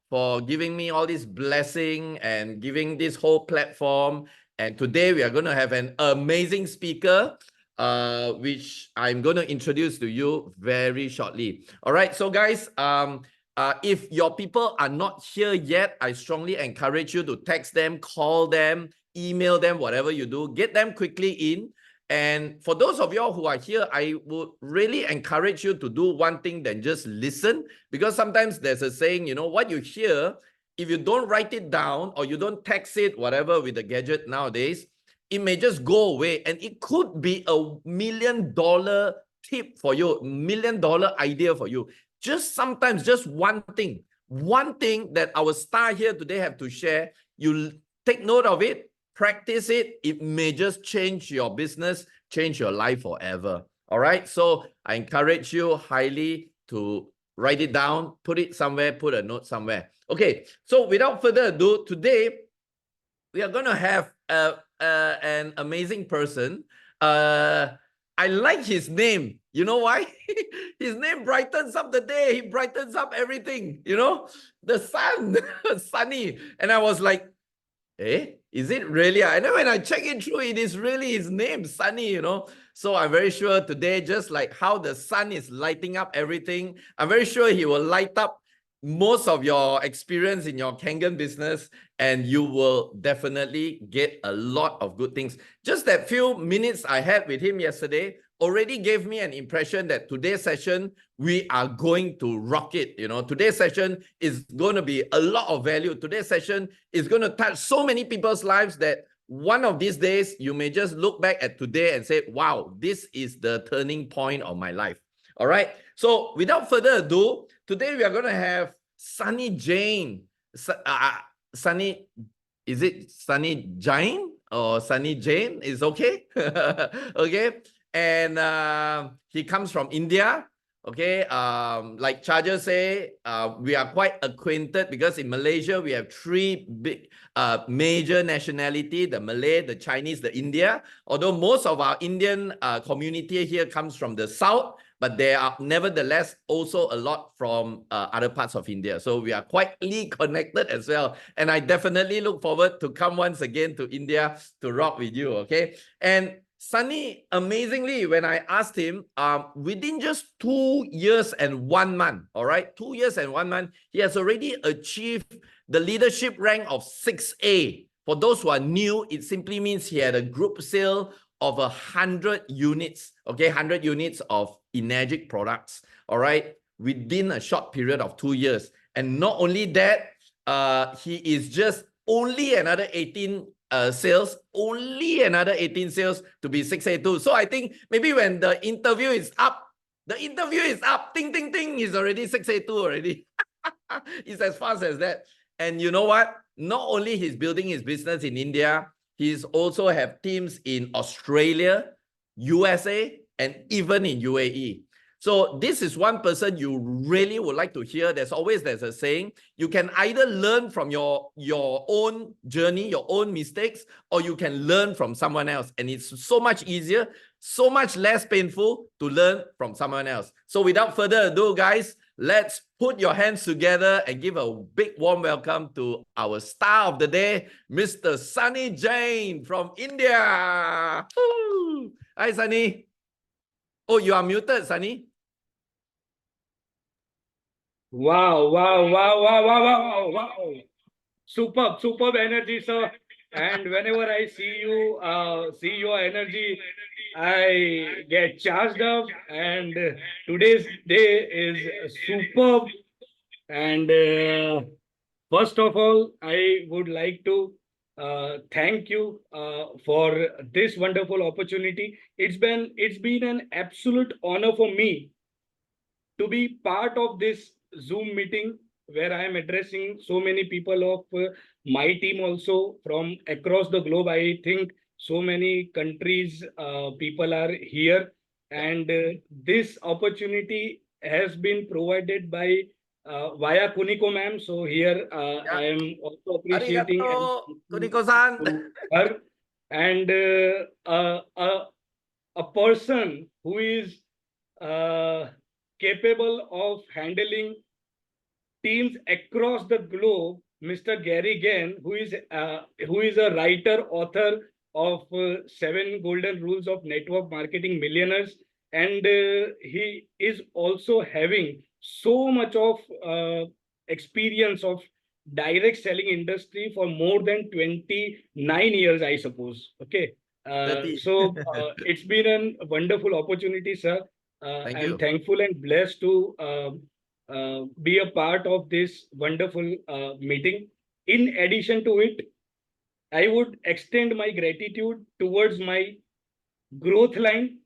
for giving me all this blessing and giving this whole platform. And today we are going to have an amazing speaker, which I'm going to introduce to you very shortly. All right, so guys, if your people are not here yet, I strongly encourage you to text them, call them, email them, whatever you do, get them quickly in. And for those of y'all who are here, I would really encourage you to do one thing than just listen, because sometimes there's a saying, you know, what you hear, if you don't write it down or you don't text it, whatever, with the gadget nowadays, it may just go away, and it could be a $1 million tip for you, $1 million idea for you. Just sometimes, just one thing that our star here today have to share, you take note of it, practice it. It may just change your business, change your life forever. All right. So I encourage you highly to write it down, put it somewhere, put a note somewhere. Okay. So without further ado, today we are going to have an amazing person. I like his name. You know why? His name brightens up the day. He brightens up everything. You know, the sun, sunny. And I was like, is it really? And then when I check it through, it is really his name, Sunny, you know. So I'm very sure today, just like how the sun is lighting up everything, I'm very sure he will light up most of your experience in your Kangen business, and you will definitely get a lot of good things. Just that few minutes I had with him yesterday already gave me an impression that today's session, we are going to rock it. You know, today's session is going to be a lot of value. Today's session is going to touch so many people's lives that one of these days, you may just look back at today and say, wow, this is the turning point of my life. All right. So without further ado, today we are going to have Sunny Jain. Sunny, is it Sunny Jain or Sunny Jain? Is okay. Okay. And he comes from India. Okay, like Charger say, we are quite acquainted because in Malaysia we have three big major nationality: the Malay, the Chinese, the India. Although most of our Indian community here comes from the south, but there are nevertheless also a lot from other parts of India. So we are quietly connected as well. And I definitely look forward to come once again to India to rock with you, okay? And Sunny, amazingly, when I asked him, within just 2 years and 1 month, all right, 2 years and 1 month, he has already achieved the leadership rank of 6A. For those who are new, it simply means he had a group sale of 100 units, okay, 100 units of Energic products, all right, within a short period of 2 years. And not only that, he is just only another 18 sales, only another 18 sales to be 682. So I think maybe when the interview is up, ting, ting, ting, he's already 682 already. It's as fast as that. And you know what? Not only he's building his business in India, he's also have teams in Australia, USA, and even in UAE. So this is one person you really would like to hear. There's a saying, you can either learn from your own journey, your own mistakes, or you can learn from someone else. And it's so much easier, so much less painful to learn from someone else. So without further ado, guys, let's put your hands together and give a big warm welcome to our star of the day, Mr. Sunny Jain from India. Woo! Hi, Sunny. Oh, you are muted, Sunny. Wow, wow, wow, wow, wow, wow, wow. Superb energy, sir. And whenever I see you, see your energy, I get charged up. And today's day is superb. And first of all, I would like to thank you for this wonderful opportunity. It's been an absolute honor for me to be part of this Zoom meeting where I am addressing so many people of my team also from across the globe. I think so many countries, people are here, and this opportunity has been provided by via Kuniko ma'am. So here I am also appreciating Kuniko-san. her and a person who is capable of handling teams across the globe, Mr. Gary Gan, who is a writer, author of 7 Golden Rules of Network Marketing Millionaires, and he is also having so much of experience of direct selling industry for more than 29 years, I suppose. Okay. 30. It's been a wonderful opportunity, sir. Thank I'm you. thankful and blessed to be a part of this wonderful meeting. In addition to it, I would extend my gratitude towards my growth line.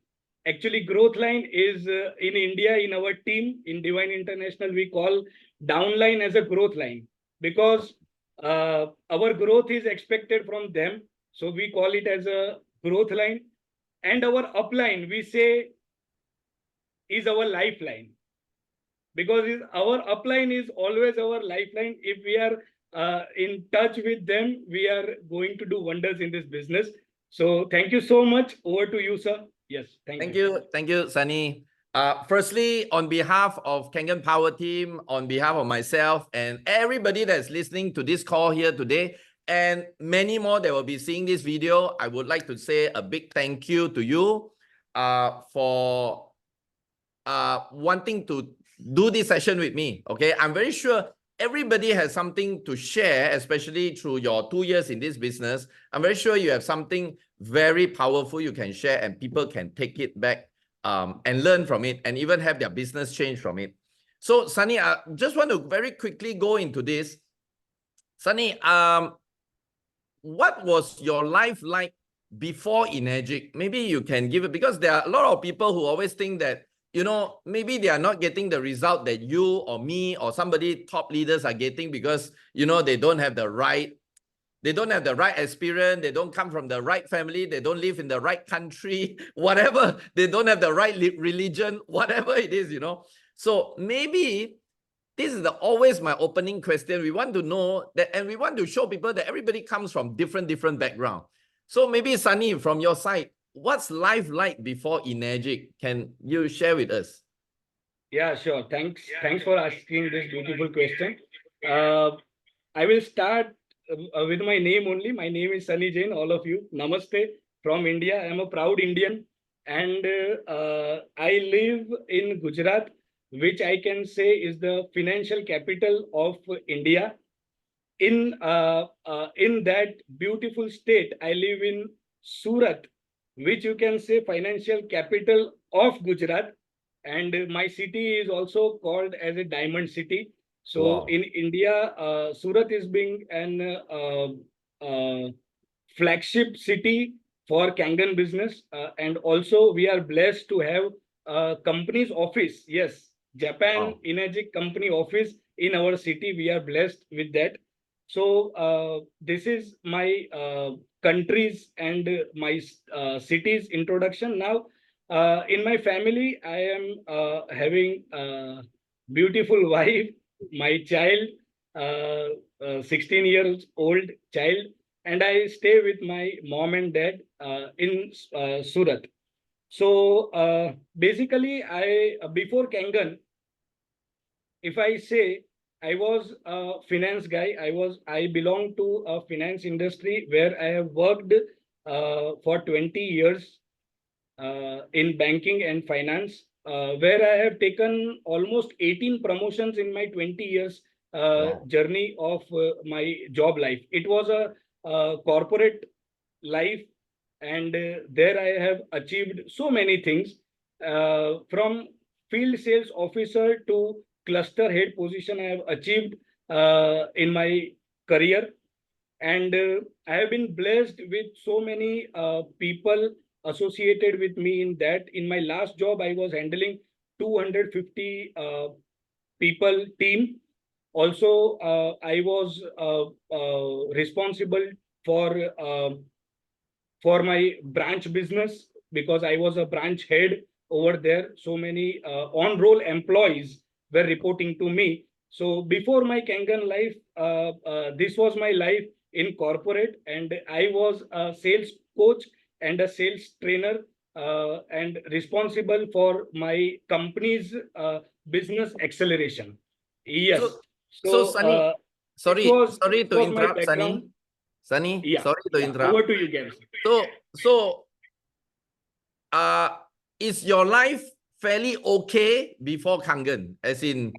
Actually, growth line is in India, in our team, in Divine International, we call downline as a growth line because our growth is expected from them. So we call it as a growth line. And our upline, we say, is our lifeline because our upline is always our lifeline. If we are in touch with them, we are going to do wonders in this business. So thank you so much. Over to you, sir. Yes, Thank you. Thank you, Sunny. Firstly, on behalf of Kangen Power Team, on behalf of myself and everybody that's listening to this call here today, and many more that will be seeing this video, I would like to say a big thank you to you for wanting to do this session with me. Okay, I'm very sure everybody has something to share, especially through your 2 years in this business. I'm very sure you have something very powerful you can share and people can take it back and learn from it and even have their business change from it. So Sunny, I just want to very quickly go into this. Sunny, what was your life like before Energic? Maybe you can give it, because there are a lot of people who always think that, you know, maybe they are not getting the result that you or me or somebody top leaders are getting because, you know, they don't have the right experience, they don't come from the right family, they don't live in the right country, whatever, they don't have the right religion, whatever it is, you know. So maybe this is always my opening question. We want to know that, and we want to show people that everybody comes from different background. So maybe Sunny, from your side, what's life like before Energic? Can you share with us? Yeah, sure. Thanks for asking this beautiful question. I will start with my name only. My name is Sunny Jain, all of you. Namaste from India. I am a proud Indian and I live in Gujarat, which I can say is the financial capital of India. In that beautiful state, I live in Surat, which you can say financial capital of Gujarat, and my city is also called as a diamond city. So Wow. in India, Surat is being an flagship city for Kangen business, and also we are blessed to have a company's office. Yes, Japan Wow. Energy company office in our city. We are blessed with that. So this is my countries and my cities introduction. Now, in my family, I am having a beautiful wife, my child, 16 years old child, and I stay with my mom and dad in Surat. So basically, I before Kangen, if I say I was a finance guy, I belong to a finance industry where I have worked for 20 years in banking and finance, where I have taken almost 18 promotions in my 20 years Wow. journey of my job life. It was a corporate life, and there I have achieved so many things from field sales officer to cluster head position. I have achieved in my career, and I have been blessed with so many people associated with me in that. In my last job, I was handling 250 people team. Also, I was responsible for my branch business because I was a branch head over there. So many on-roll employees were reporting to me. So before my Kangen life, this was my life in corporate, and I was a sales coach and a sales trainer and responsible for my company's business acceleration. Yes. So So So Sunny, sorry this to was my interrupt, background. Sunny, Yeah, sorry to yeah. interrupt. Over to you, Gary. So uh is your life fairly okay before Kangen? As in,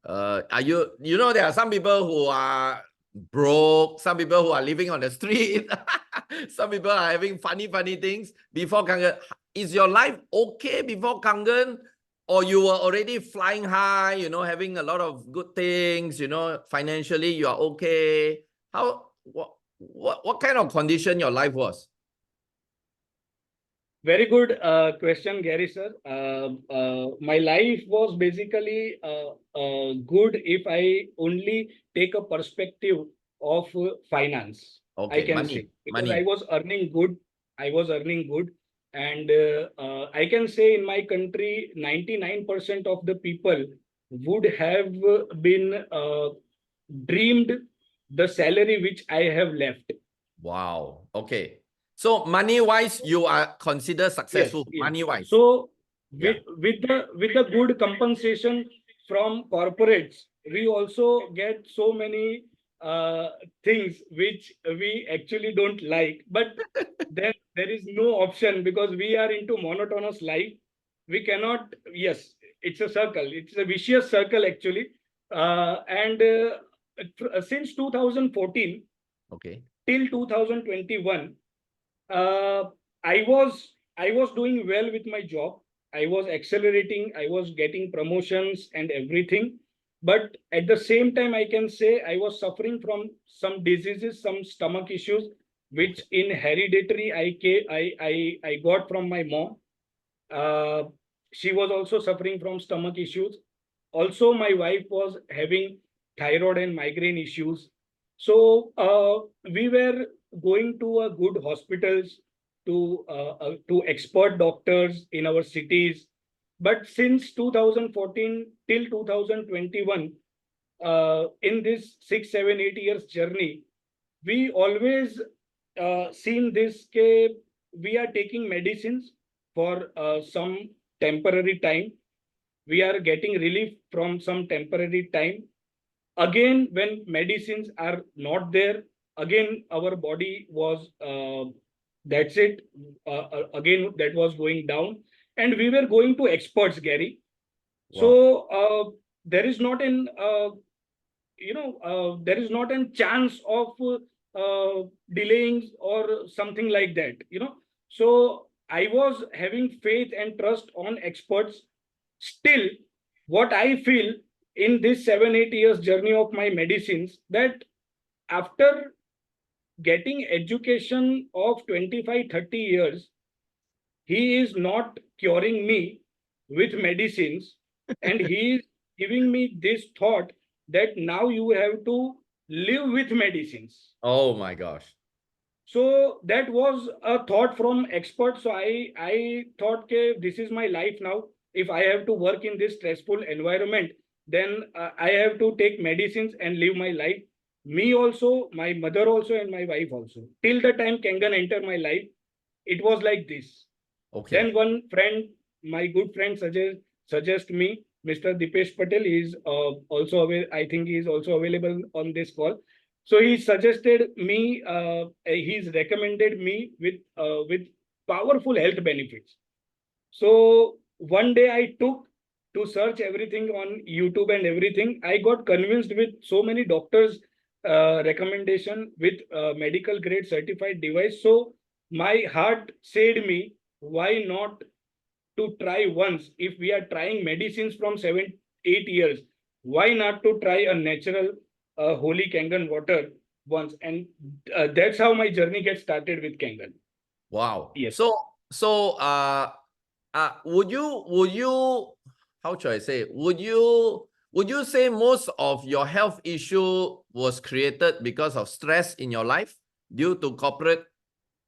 are you know, there are some people who are broke, some people who are living on the street, some people are having funny things before Kangen. Is your life okay before Kangen? Or you were already flying high, you know, having a lot of good things, you know, financially you are okay. What kind of condition your life was? Very good question, Gary sir. My life was basically good if I only take a perspective of finance, I Okay, can say, because I money. was earning good. I was earning good. And I can say in my country, 99% of the people would have been dreamed the salary which I have left. Wow. Okay. So money-wise, you are considered Yes, successful. yes. Money-wise. So Yeah. with the good compensation from corporates, we also get so many uh, things which we actually don't like. But then there is no option because we are into monotonous life. We cannot. Yes, it's a circle. It's a vicious circle actually. And since 2014 Okay. till 2021, uh, I was doing well with my job. I was accelerating. I was getting promotions and everything. But at the same time, I can say I was suffering from some diseases, some stomach issues, which Okay. in hereditary I got from my mom. Uh, she was also suffering from stomach issues. Also, my wife was having thyroid and migraine issues. So we were going to a good hospitals, to expert doctors in our cities. But since 2014 till 2021, in this 6, 7, 8 years journey, we always seen this ke we are taking medicines for some temporary time. We are getting relief from some temporary time. Again, when medicines are not there, again our body was that's it. Again, that was going down, and we were going to experts, Gary. Wow. So there is not an there is not a chance of delaying or something like that. So I was having faith and trust on experts. Still, what I feel in this 7, 8 years journey of my medicines, that after getting education of 25, 30 years, he is not curing me with medicines, and he is giving me this thought that now you have to live with medicines. Oh my gosh. So that was a thought from experts. So I thought, okay, this is my life now. If I have to work in this stressful environment, then I have to take medicines and live my life. Me also, my mother also, and my wife also. Till the time Kangen entered my life, it was like this. Okay. Then one friend, my good friend, suggest me, Mr. Dipesh Patel is also I think he is also available on this call. So he suggested me, he's recommended me with powerful health benefits. So one day I took to search everything on YouTube and everything. I got convinced with so many doctors' recommendation with medical grade certified device. So my heart said me, why not to try once? If we are trying medicines from 7, 8 years, why not to try a natural holy Kangen water once? And that's how my journey gets started with Kangen. Wow. Yes. So would you how should I say? Would you say most of your health issue was created because of stress in your life due to corporate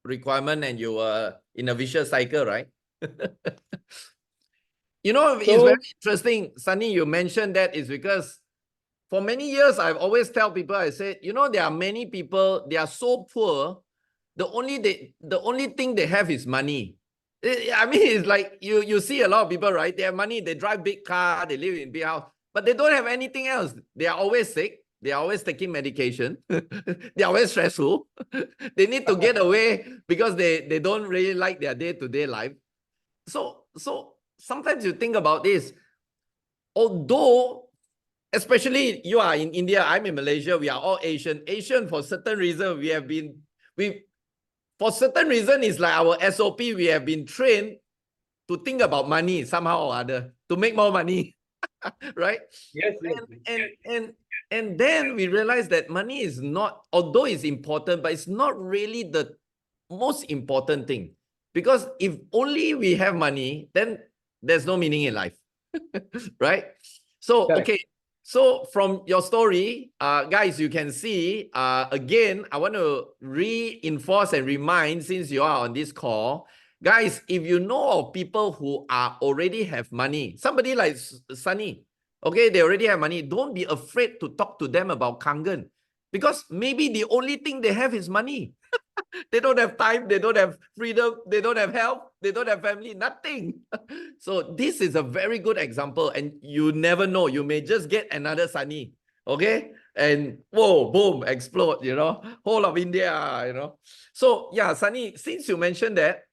requirement and you were in a vicious cycle, right? You know, it's very So interesting, Sunny, you mentioned that is because for many years, I've always tell people, I said, you know, there are many people, they are so poor, the only thing they have is money. I mean, it's like you see a lot of people, right? They have money, they drive big car, they live in big house. but they don't have anything else. They are always sick. They are always taking medication. They are always stressful. They need to get away because they don't really like their day-to-day life. So sometimes you think about this. Although, especially you are in India, I'm in Malaysia, we are all Asian. Asian, for certain reason, for certain reason, it's like our SOP, we have been trained to think about money somehow or other, to make more money, right? Yes, yes. And then we realize that money is not, although it's important, but it's not really the most important thing. Because if only we have money, then there's no meaning in life, right? So, Correct. okay. So from your story, guys, you can see, again, I want to reinforce and remind, since you are on this call, guys, if you know of people who are already have money, somebody like Sunny, okay, they already have money, don't be afraid to talk to them about Kangen, because maybe the only thing they have is money. They don't have time, they don't have freedom, they don't have health, they don't have family, nothing. So this is a very good example, and you never know, you may just get another Sunny, okay? And whoa, boom, explode, whole of India. So yeah, Sunny, since you mentioned that,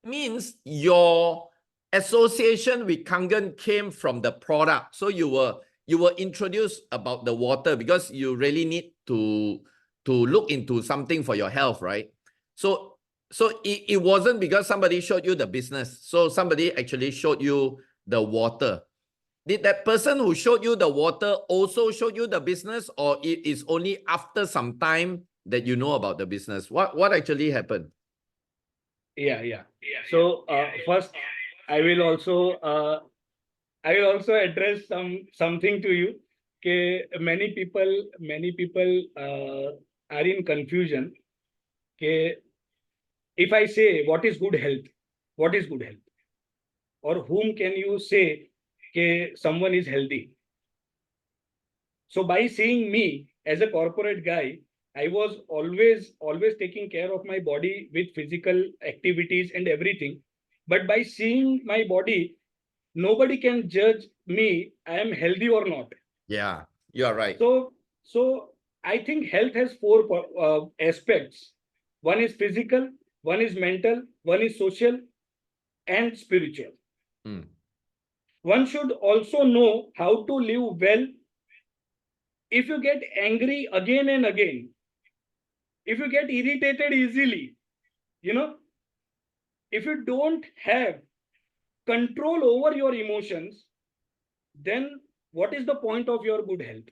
means your association with Kangen came from the product. So you were introduced about the water because you really need to look into something for your health, right? So it wasn't because somebody showed you the business. So somebody actually showed you the water. Did that person who showed you the water also showed you the business, or it is only after some time that you know about the business? What actually happened? Yeah. So first, I will also address something to you. Okay, many people are in confusion. Okay, if I say what is good health, what is good health, or whom can you say that someone is healthy? So by seeing me as a corporate guy, I was always taking care of my body with physical activities and everything. But by seeing my body, nobody can judge me I am healthy or not. Yeah, you are right. So I think health has four aspects. One is physical, one is mental, one is social, and spiritual. Mm. One should also know how to live well. If you get angry again and again, if you get irritated easily, you know, if you don't have control over your emotions, then what is the point of your good health?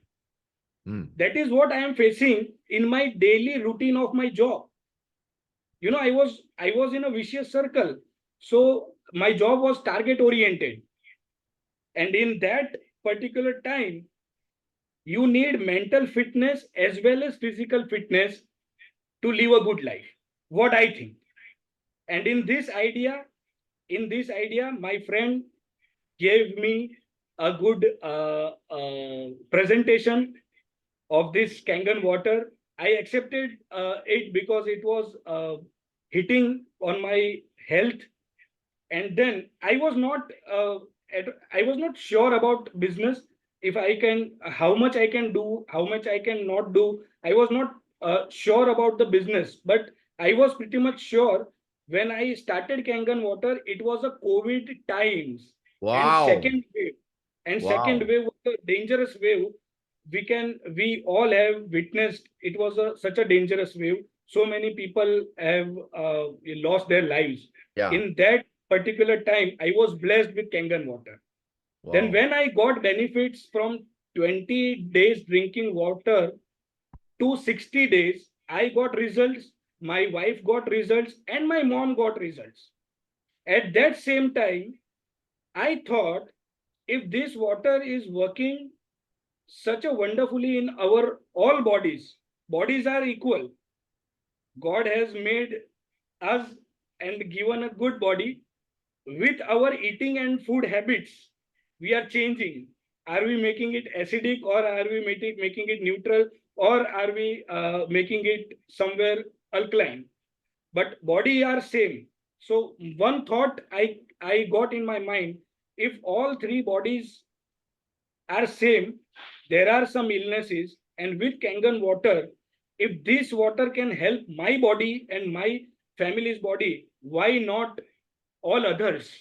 Mm. That is what I am facing in my daily routine of my job. I was in a vicious circle. So my job was target oriented. And in that particular time, you need mental fitness as well as physical fitness to live a good life. What I think. And in this idea, my friend gave me a good presentation of this Kangen water. I accepted it because it was hitting on my health. And then I was not sure about business. If I can, how much I can do, how much I can not do. I was not sure about the business, but I was pretty much sure when I started Kangen water. It was a COVID times, and Wow. second Wow. wave was a dangerous wave. We all have witnessed. It was such a dangerous wave. So many people have lost their lives. Yeah. In that particular time, I was blessed with Kangen water. Then Wow. when I got benefits from 20 days drinking water to 60 days, I got results, my wife got results, and my mom got results. At that same time, I thought, if this water is working such a wonderfully in our all bodies are equal. God has made us and given a good body. With our eating and food habits, we are changing. Are we making it acidic, or are we making it neutral, or are we making it somewhere alkaline? But body are same. So one thought I got in my mind: if all three bodies are same. There are some illnesses, and with Kangen water, if this water can help my body and my family's body, why not all others?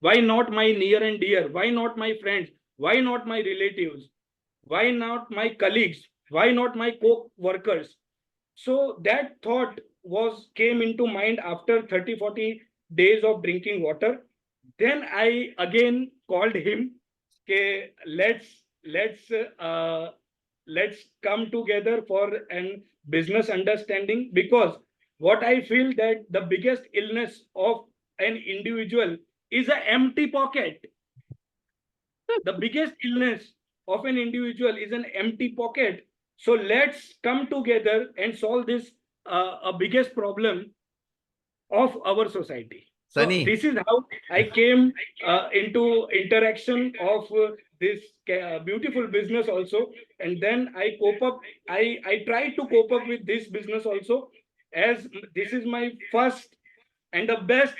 Why not my near and dear? Why not my friends? Why not my relatives? Why not my colleagues? Why not my co-workers? So that thought was came into mind after 30-40 days of drinking water. Then I again called him. Okay, let's come together for an business understanding, because what I feel that the biggest illness of an individual is an empty pocket. The biggest illness of an individual is an empty pocket. So let's come together and solve this a biggest problem of our society. So Sunny. this is how I came into interaction of this beautiful business also, and then I cope up. I try to cope up with this business also, as this is my first and the best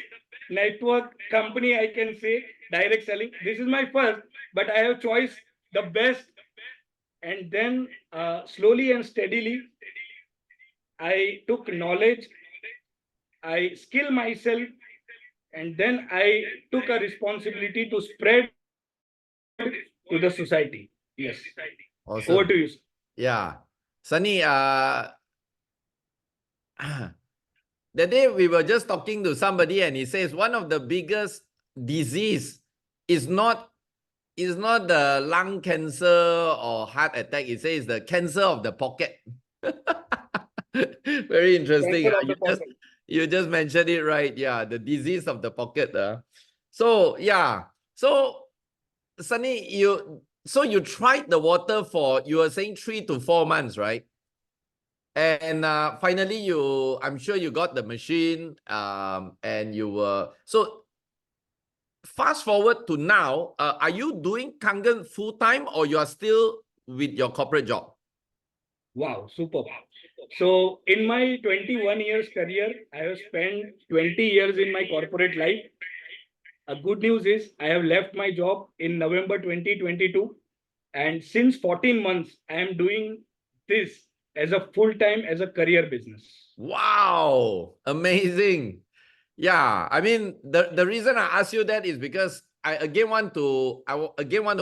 network company, I can say, direct selling. This is my first, but I have choice the best, and then slowly and steadily I took knowledge, I skill myself, and then I took a responsibility to spread to the society. Yes. Over to you, sir. Awesome. Yeah. Sunny, the day we were just talking to somebody and he says one of the biggest disease is not the lung cancer or heart attack. He says the cancer of the pocket. Very interesting. Cancer of the pocket. You just mentioned it right. Yeah, the disease of the pocket. So yeah. So Sunny, you tried the water for, you were saying 3 to 4 months, right? And finally, I'm sure you got the machine, and you were, so fast forward to now, are you doing Kangen full time or you are still with your corporate job? Wow, super. So in my 21 years career, I have spent 20 years in my corporate life. A good news is I have left my job in November 2022, and since 14 months, I am doing this as a full time, as a career business. Wow, amazing. Yeah, I mean, the reason I ask you that is because I again want to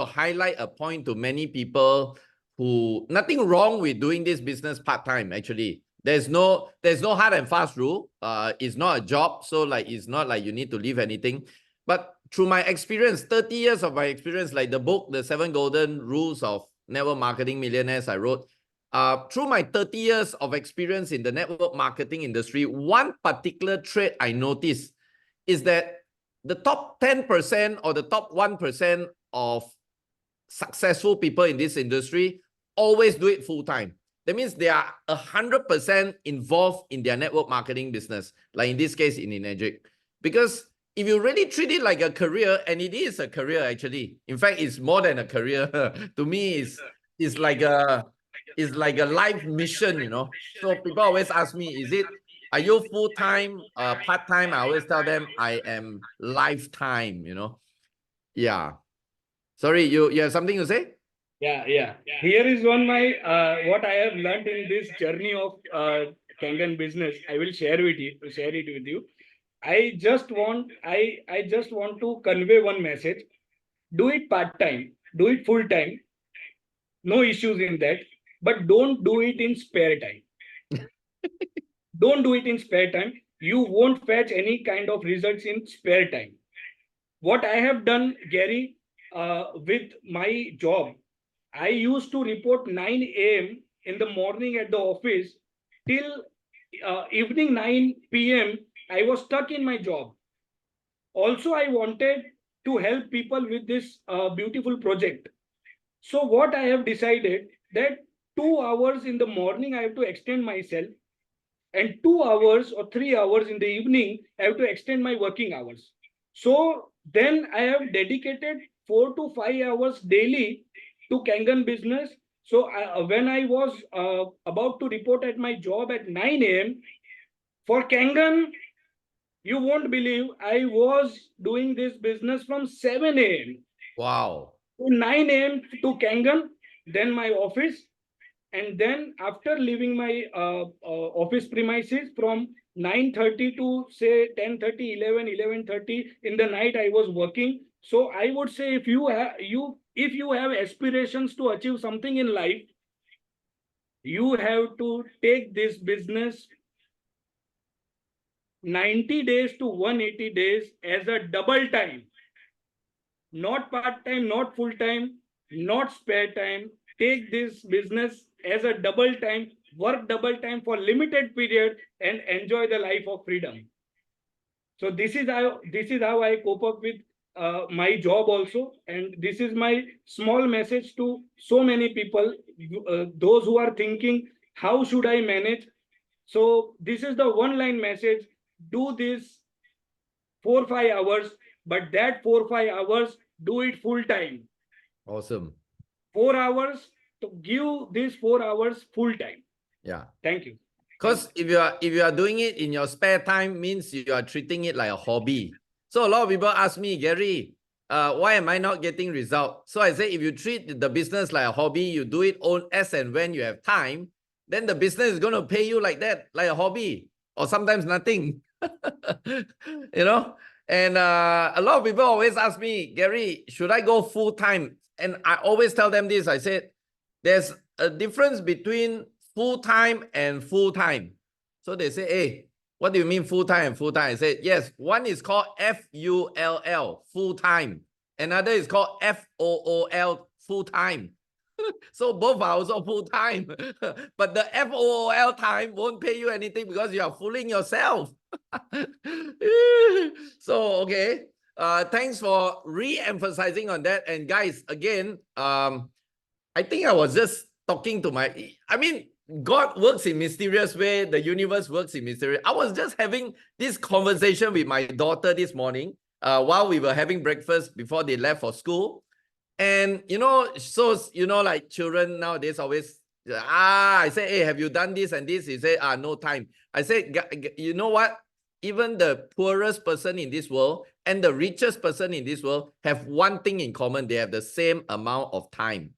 highlight a point to many people who, nothing wrong with doing this business part-time. Actually, there's no hard and fast rule. It's not a job, so like it's not like you need to leave anything. But through my experience, 30 years of my experience, like the book, The 7 Golden Rules of Network Marketing Millionaires, I wrote, through my 30 years of experience in the network marketing industry, one particular trait I noticed is that the top 10% or the top 1% of successful people in this industry always do it full time. That means they are 100% involved in their network marketing business, like in this case in Energic. Because if you really treat it like a career, and it is a career actually, in fact, it's more than a career. To me, it's like a life mission, you know. So people always ask me, are you full-time, part-time? I always tell them I am lifetime, you know. Yeah. Sorry, you have something to say? Yeah. Here is one my what I have learned in this journey of Kangen business. I will share it with you. I just want to convey one message. Do it part time, do it full time, no issues in that, but don't do it in spare time. Don't do it in spare time. You won't fetch any kind of results in spare time. What I have done, Gary, with my job, I used to report 9 a.m. in the morning at the office till evening 9 p.m. I was stuck in my job. Also, I wanted to help people with this beautiful project. So what I have decided that 2 hours in the morning I have to extend myself, and 2 hours or 3 hours in the evening I have to extend my working hours. So then I have dedicated 4 to 5 hours daily to Kangen business. So when I was about to report at my job at 9 a.m. for Kangen, you won't believe I was doing this business from 7 a.m. Wow. to 9 a.m. to Kangen, then my office, and then after leaving my office premises from 9:30 to say 10:30, 11, 11:30 in the night, I was working. So I would say if you have aspirations to achieve something in life, you have to take this business 90 days to 180 days as a double time, not part time, not full time, not spare time. Take this business as a double time, work double time for limited period, and enjoy the life of freedom. So this is how I cope up with my job also, and this is my small message to so many people, those who are thinking how should I manage. So this is the one line message: do this 4 5 hours, but that 4 5 hours do it full time. Awesome. 4 hours to give these 4 hours full time. Yeah. Thank you. Because if you are doing it in your spare time, means you are treating it like a hobby. So a lot of people ask me, Gary, why am I not getting result? So I say, if you treat the business like a hobby, you do it all as and when you have time, then the business is going to pay you like that, like a hobby, or sometimes nothing. You know. And a lot of people always ask me, Gary, should I go full time? And I always tell them this. I said, there's a difference between full-time and full-time. So they say, hey, what do you mean full-time and full-time? I said, yes, one is called FULL, full-time. Another is called FOOL, full-time. So both are also full-time. But the FOOL time won't pay you anything because you are fooling yourself. So, okay. Thanks for re-emphasizing on that. And guys, again, I think I was just talking to God works in mysterious way. The universe works in mysterious. I was just having this conversation with my daughter this morning while we were having breakfast before they left for school. And, like children nowadays always, I say, hey, have you done this and this? He said, no time. I said, you know what? Even the poorest person in this world and the richest person in this world have one thing in common. They have the same amount of time.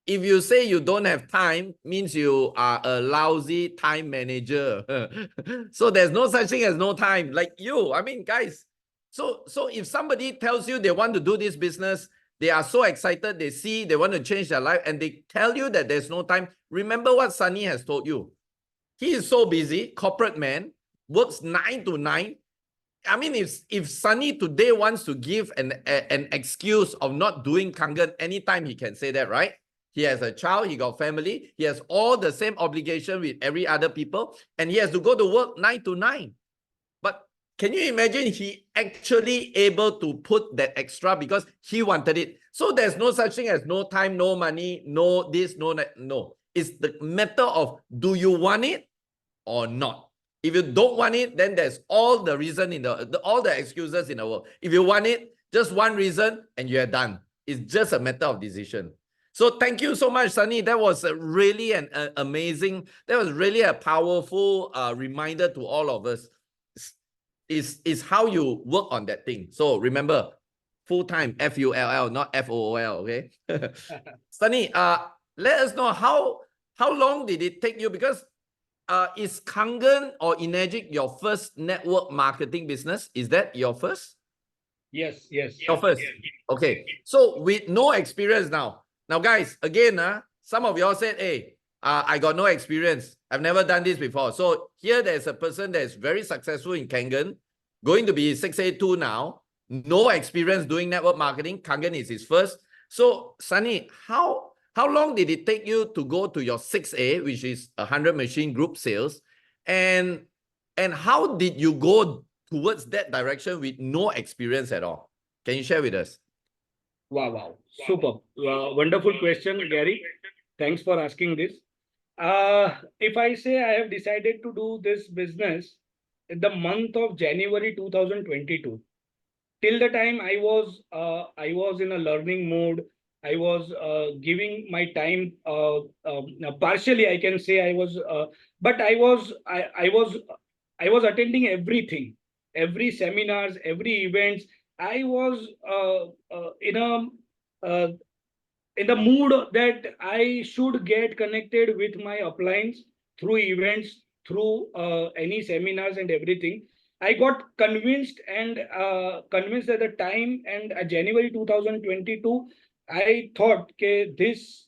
If you say you don't have time, means you are a lousy time manager. So there's no such thing as no time. Like you, guys. So if somebody tells you they want to do this business, they are so excited, they want to change their life, and they tell you that there's no time. Remember what Sunny has told you. He is so busy, corporate man, works 9 to 9. If Sunny today wants to give an excuse of not doing Kangen, anytime he can say that, right? He has a child, he got family, he has all the same obligation with every other people, and he has to go to work 9 to 9. But can you imagine he actually able to put that extra because he wanted it? So there's no such thing as no time, no money, no this, no that. No. It's the matter of, do you want it or not? If you don't want it, then there's all the reason in all the excuses in the world. If you want it, just one reason and you're done. It's just a matter of decision. So thank you so much, Sunny. That was really amazing. That was really a powerful reminder to all of us. Is how you work on that thing. So remember, full-time, FULL, not FOOL, okay? Sunny, let us know how long did it take you? Because is Kangen or Energic your first network marketing business? Is that your first? Yes. Your first. Okay. So with no experience now. Now, guys, again, some of y'all said, hey, I got no experience. I've never done this before. So here there's a person that is very successful in Kangen, going to be 6A2 now, no experience doing network marketing. Kangen is his first. So, Sunny, how long did it take you to go to your 6A, which is 100 machine group sales? And how did you go towards that direction with no experience at all? Can you share with us? Wow. Super. Wonderful question, Gary. Thanks for asking this. If I say I have decided to do this business in the month of January 2022, till the time I was in a learning mode. I was giving my time partially. I can say I was, but I was attending everything, every seminars, every events. I was in a in the mood that I should get connected with my uplines through events, through any seminars and everything. I got convinced and convinced at the time, and January 2022, I thought, okay, this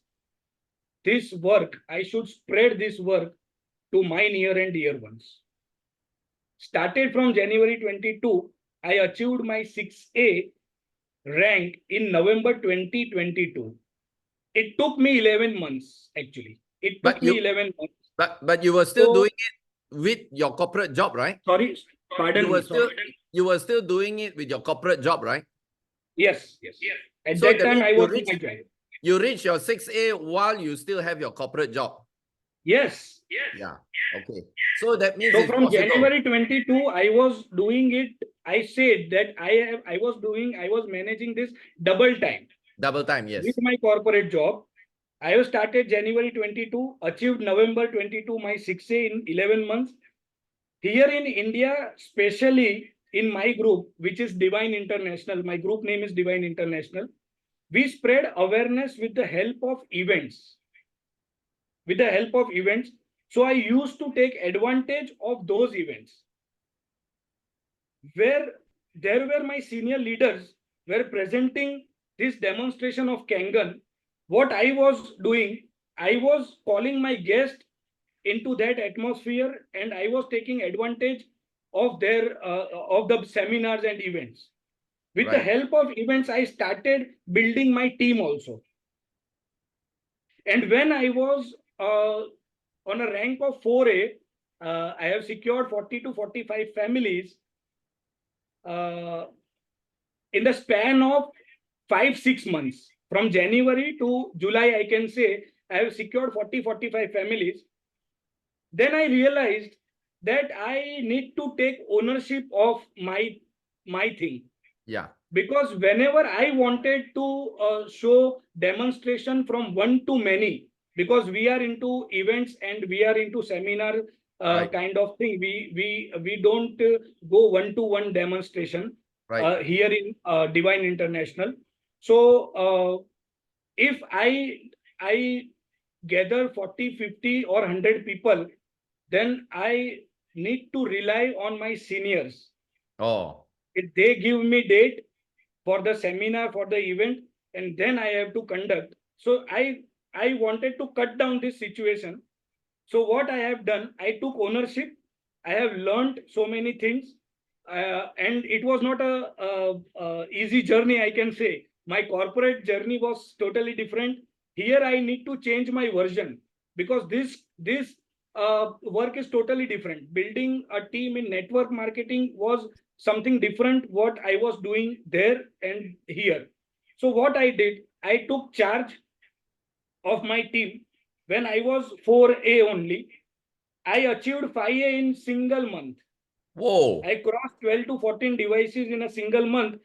work, I should spread this work to my near and dear ones. Started from January 22, I achieved my 6A rank in November 2022. It took me 11 months, actually. It took But me you 11 months. but you were still So, doing it with your corporate job, right? sorry, You pardon were me. still Sorry. you were still doing it with your corporate job, right? Yes, yes. At So that that time, means I was in my job. you reach your 6A while you still have your corporate job. Yes. Yeah. Okay. So that means So it's from possible. January 22, I was doing it. I said that I was managing this double time Double time, with yes. my corporate job. I have started January 22, achieved November 22, my 6A in 11 months. Here in India, especially in my group, which is Divine International, my group name is Divine International, we spread awareness with the help of events. With the help of events. So I used to take advantage of those events where there were my senior leaders were presenting this demonstration of Kangen. What I was doing, I was calling my guest into that atmosphere, and I was taking advantage of their of the seminars and events. With the Right. help of events, I started building my team also. And when I was on a rank of 4A, I have secured 40 to 45 families uh, in the span of 5 6 months. From January to July, I can say I have secured 40 45 families. Then I realized that I need to take ownership of my thing, Yeah. because whenever I wanted to show demonstration from one to many, because we are into events and we are into seminar Right. kind of thing, we don't go one to one demonstration Right. here in Divine International. So if I gather 40 50 or 100 people, then I need to rely on my seniors. Oh, If they give me date for the seminar, for the event, and then I have to conduct. So I wanted to cut down this situation. So what I have done, I took ownership. I have learned so many things, and it was not a easy journey, I can say. My corporate journey was totally different. Here I need to change my version, because this work is totally different. Building a team in network marketing was something different what I was doing there and here. So what I did, I took charge of my team. When I was 4A only, I achieved 5A in single month. whoa. I crossed 12 to 14 devices in a single month.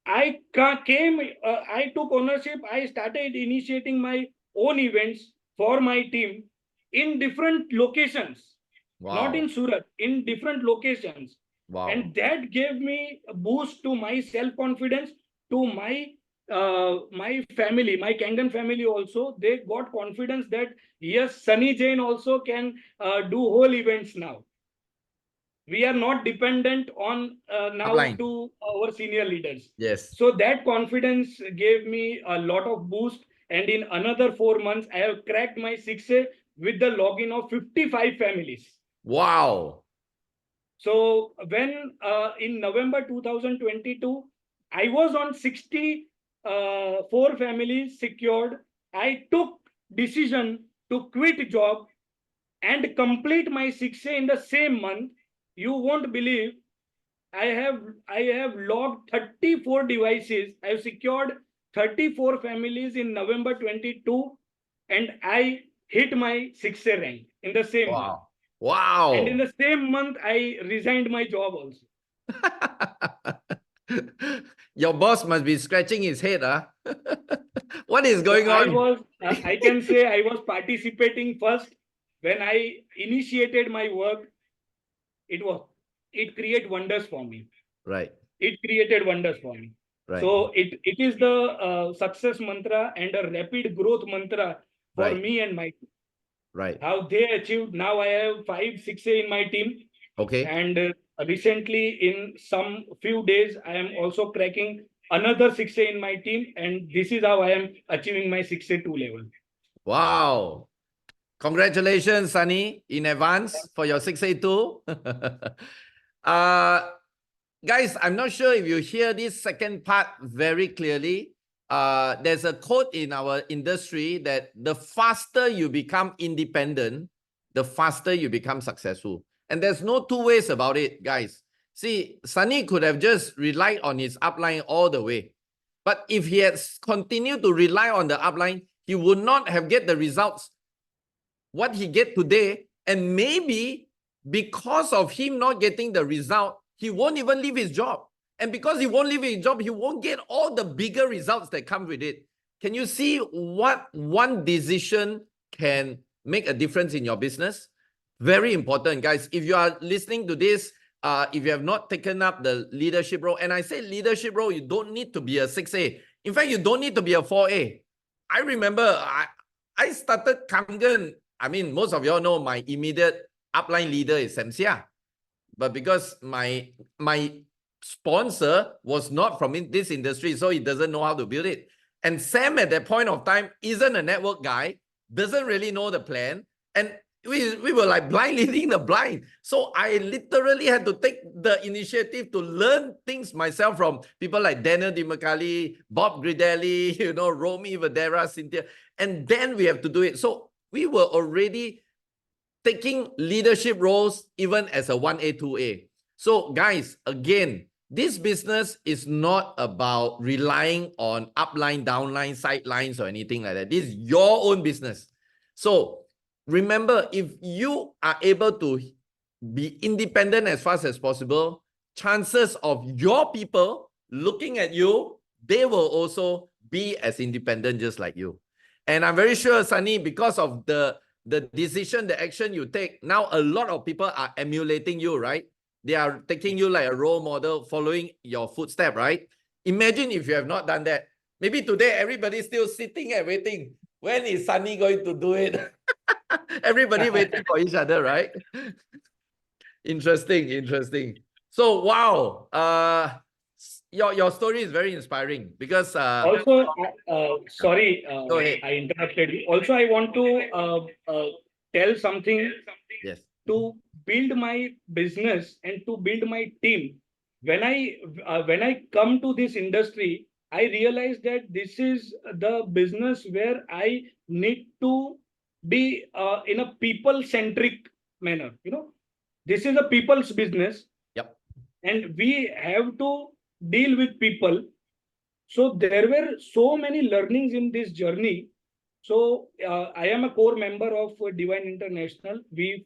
I took ownership. I started initiating my own events for my team in different locations, not in Wow. Surat, in different locations. Wow. And that gave me a boost to my self-confidence, to my family, my Kangen family also. They got confidence that yes, Sunny Jain also can do whole events now. We are not dependent on now Upline. to our senior leaders. Yes. So that confidence gave me a lot of boost. And in another 4 months, I have cracked my 6A with the login of 55 families. Wow. So when in November 2022, I was on 64 families secured. I took decision to quit job and complete my 6A in the same month. You won't believe, I have logged 34 devices. I have secured 34 families in November 22, and I hit my 6A rank in the same month. Wow. And in Wow. the same month, I resigned my job also. Your boss must be scratching his head, huh? What is So going on? I can say I was participating first. When I initiated my work, it was, it created wonders for me. Right. It created wonders for me. Right. So it is the success mantra and a rapid growth mantra for Right. me and my team. Right. How they achieved. Now I have 5 6A in my team, Okay. and recently in some few days I am also cracking another 6A in my team, and this is how I am achieving my 6A2 level. Wow. Congratulations, Sunny, in advance for your 682. uh, guys, I'm not sure if you hear this second part very clearly. There's a quote in our industry that the faster you become independent, the faster you become successful. And there's no two ways about it, guys. See, Sunny could have just relied on his upline all the way. But if he had continued to rely on the upline, he would not have get the results what he get today. And maybe because of him not getting the result, he won't even leave his job. And because he won't leave his job, he won't get all the bigger results that come with it. Can you see what one decision can make a difference in your business? Very important, guys. If you are listening to this, if you have not taken up the leadership role, and I say leadership role, you don't need to be a 6A. In fact, you don't need to be a 4A. I remember I started Kangen. I mean, most of y'all know my immediate upline leader is Samsia. But because my sponsor was not from this industry, so he doesn't know how to build it. And Sam at that point of time isn't a network guy, doesn't really know the plan. And we were like blind leading the blind. So I literally had to take the initiative to learn things myself from people like Daniel DiMacali, Bob Gridelli, Romy Vadera, Cynthia. And then we have to do it. So we were already taking leadership roles even as a 1A, 2A. So guys, again, this business is not about relying on upline, downline, sidelines or anything like that. This is your own business. So remember, if you are able to be independent as fast as possible, chances of your people looking at you, they will also be as independent just like you. And I'm very sure, Sunny, because of the decision, the action you take, now a lot of people are emulating you, right? They are taking you like a role model, following your footstep, right? Imagine if you have not done that. Maybe today everybody's still sitting and waiting. When is Sunny going to do it? Everybody waiting for each other, right? Interesting, interesting. So wow, your story is very inspiring because Also, sorry, go ahead. I interrupted you. Also, I want to tell something Yes. to build my business and to build my team. When I come to this industry, I realize that this is the business where I need to be in a people centric manner. This is a people's business, Yep. and we have to deal with people. So there were so many learnings in this journey. So I am a core member of Divine International. We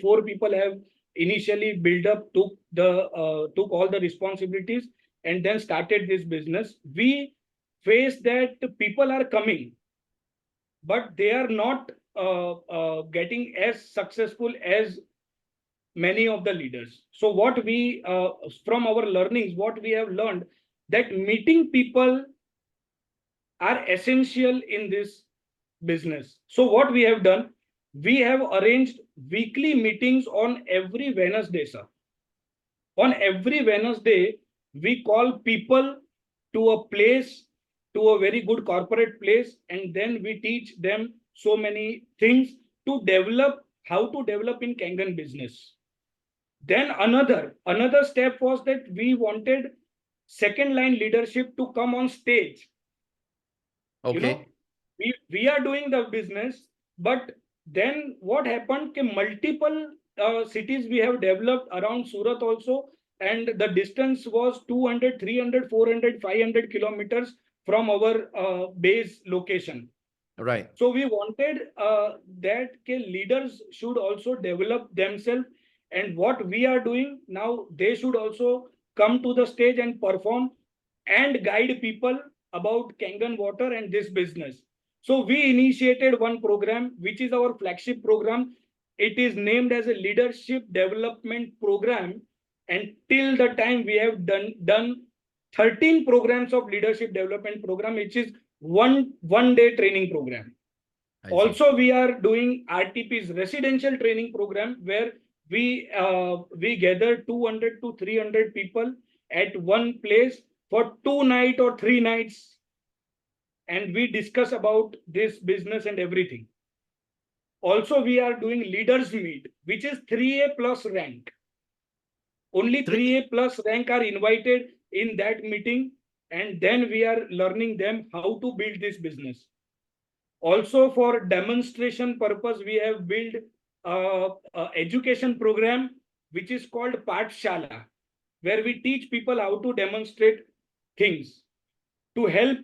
four people have initially built up, took all the responsibilities, and then started this business. We face that people are coming, but they are not getting as successful as many of the leaders. So what we from our learnings, what we have learned, that meeting people are essential in this business. So what we have done, we have arranged weekly meetings on every Wednesday, sir. On every Wednesday, we call people to a place, to a very good corporate place, and then we teach them so many things to develop, how to develop in Kangen business. Then another step was that we wanted second line leadership to come on stage. Okay. We are doing the business, but then what happened, multiple cities we have developed around Surat also, and the distance was 200, 300, 400, 500 kilometers from our base location. Right. So we wanted that leaders should also develop themselves, and what we are doing now, they should also come to the stage and perform and guide people about Kangen water and this business. So we initiated one program, which is our flagship program. It is named as a leadership development program, and till the time we have done 13 programs of leadership development program, which is one day training program. I see. Also, we are doing RTP's residential training program, where we gather 200 to 300 people at one place for 2 nights or 3 nights, and we discuss about this business and everything. Also, we are doing leaders meet, which is 3A plus rank. Only 3A plus rank are invited in that meeting, and then we are learning them how to build this business. Also, for demonstration purpose, we have built a education program which is called Pathshala, where we teach people how to demonstrate things, to help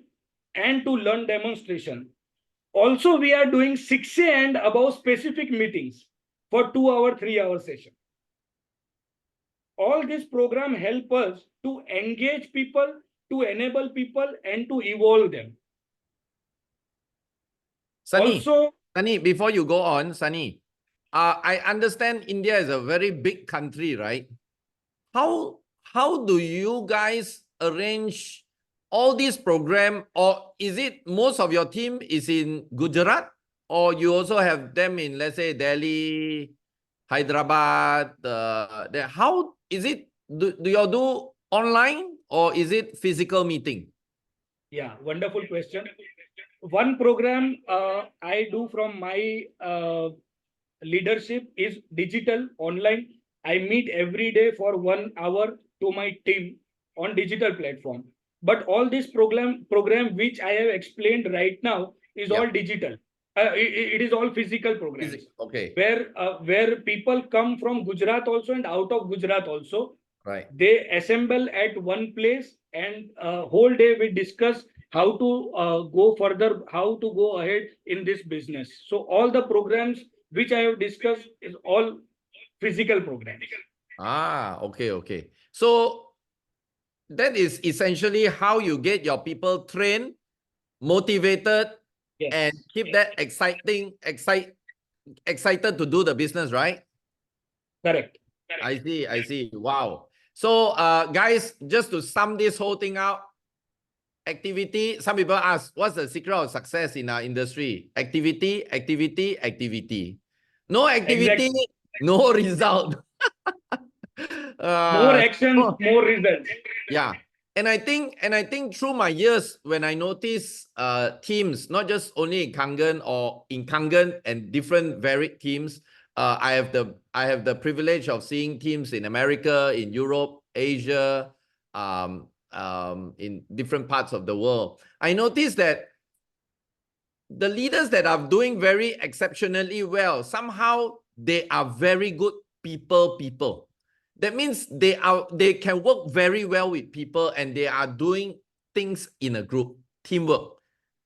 and to learn demonstration. Also, we are doing 6A and above specific meetings for 2 hour, 3 hour session. All this program help us to engage people, to enable people, and to evolve them. Sunny, Also, Sunny, before you go on, Sunny, I understand India is a very big country, right? How do you guys arrange all these program, or is it most of your team is in Gujarat, or you also have them in, let's say, Delhi, Hyderabad? How is it? Do you all do online, or is it physical meeting? yeah, wonderful question. One program I do from my leadership is digital online. I meet every day for 1 hour to my team on digital platform. But all this program which I have explained right now is all digital. It is all physical programs. Okay. Where people come from Gujarat also and out of Gujarat also. Right. They assemble at one place, and whole day we discuss how to go further, how to go ahead in this business. So all the programs which I have discussed is all physical programs. Okay. So that is essentially how you get your people trained, motivated, Yes. and keep that excited to do the business, right? Correct. I see. Wow. So guys, just to sum this whole thing out, activity, some people ask, what's the secret of success in our industry? Activity. No activity, Exactly. no result. More actions, more results. Yeah. And I think through my years, when I notice teams, not just only in Kangen or in Kangen and different varied teams, I have the privilege of seeing teams in America, in Europe, Asia, in different parts of the world. I noticed that the leaders that are doing very exceptionally well, somehow they are very good people. That means they can work very well with people, and they are doing things in a group, teamwork.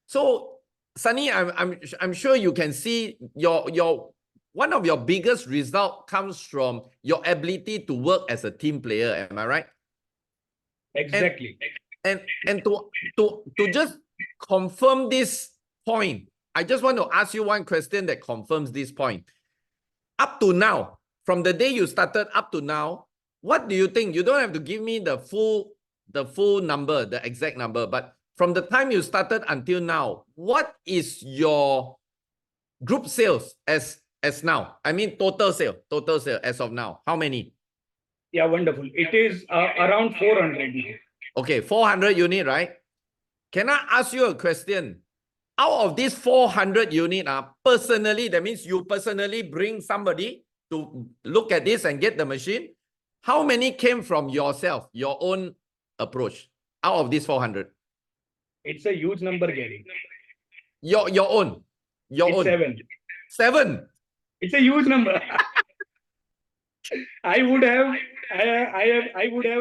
So Sunny, I'm sure you can see your one of your biggest result comes from your ability to work as a team player. Am I right? Exactly. And to just confirm this point, I just want to ask you one question that confirms this point. Up to now, from the day you started up to now, what do you think? You don't have to give me the full number, the exact number, but from the time you started until now, what is your group sales as now? I mean total sale as of now. How many? Yeah, wonderful. It is around 400 now. Okay, 400 unit, right? Can I ask you a question? Out of these 400 unit, personally, that means you personally bring somebody to look at this and get the machine. How many came from yourself, your own approach, out of these 400? It's a huge number, Gary. Your own. It's 7. 7. It's a huge number. I would have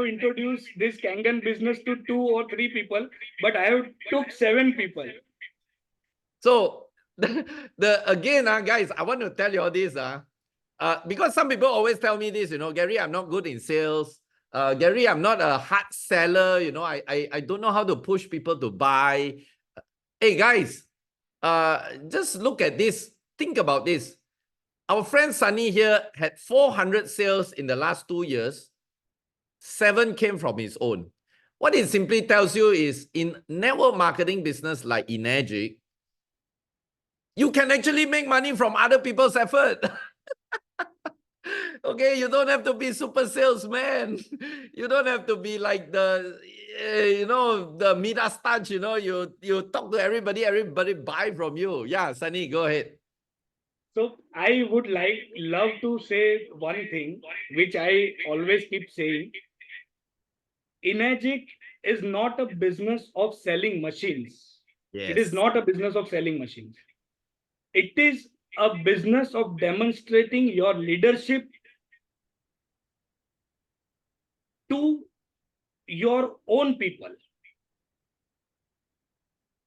introduced this Kangen business to 2 or 3 people, but I have took 7 people. So again, guys, I want to tell you all this. Because some people always tell me this, Gary, I'm not good in sales. Gary, I'm not a hard seller. I don't know how to push people to buy. Hey, guys, just look at this. Think about this. Our friend Sunny here had 400 sales in the last 2 years. 7 came from his own. What it simply tells you is in network marketing business like Enagic, you can actually make money from other people's effort. Okay, you don't have to be super salesman. You don't have to be like the, the Midas touch, you talk to everybody buy from you. Yeah, Sunny, go ahead. So I would love to say one thing, which I always keep saying. Enagic is not a business of selling machines. It is Yes, not a business of selling machines. It is a business of demonstrating your leadership to your own people.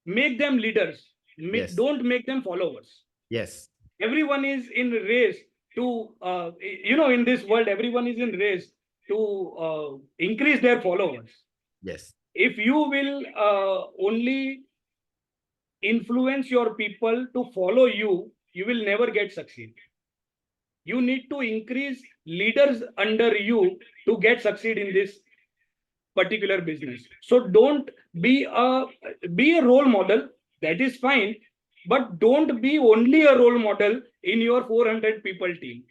Make them leaders. yes, Don't make them followers. yes, Everyone is in race to, in this world, everyone is in race to increase their followers. yes. If you will only influence your people to follow you, you will never get succeed. You need to increase leaders under you to get succeed in this particular business. So don't be a role model. That is fine, but don't be only a role model in your 400 people team.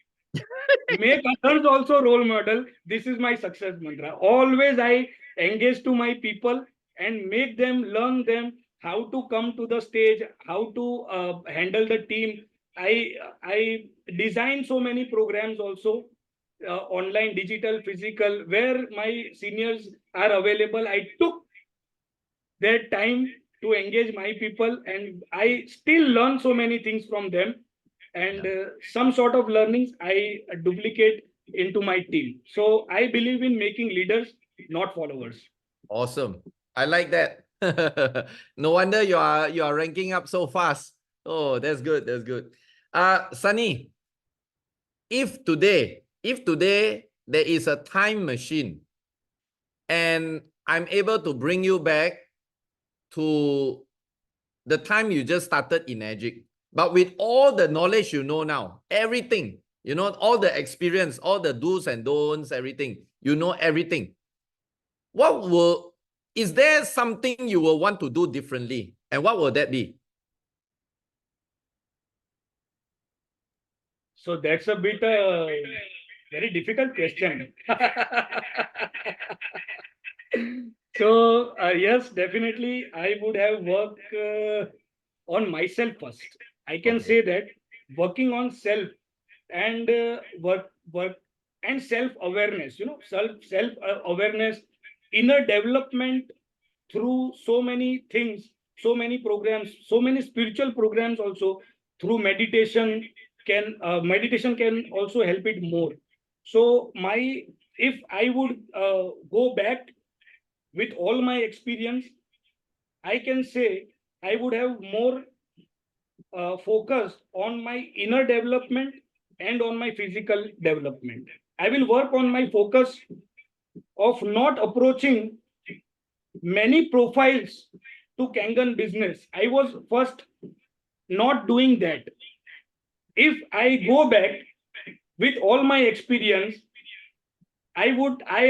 Make others also role model. This is my success mantra. Always I engage to my people and make them learn them how to come to the stage, how to handle the team. I design so many programs also, online, digital, physical, where my seniors are available. I took their time to engage my people, and I still learn so many things from them, and Yeah. some sort of learnings I duplicate into my team. So I believe in making leaders, not followers. Awesome. I like that. No wonder you are ranking up so fast. Oh, that's good. That's good. Sunny, if today there is a time machine and I'm able to bring you back to the time you just started in Magic, but with all the knowledge you know now, everything, all the experience, all the do's and don'ts, everything, everything. Is there something you will want to do differently? And what will that be? So that's a bit very difficult question. So yes, definitely I would have worked on myself first. I can Okay. say that working on self and work and self awareness. Self awareness, inner development through so many things, so many programs, so many spiritual programs also, through meditation can also help it more. So my if I would go back with all my experience, I can say I would have more focused on my inner development and on my physical development. I will work on my focus of not approaching many profiles to Kangen business. I was first not doing that. If I go back with all my experience, I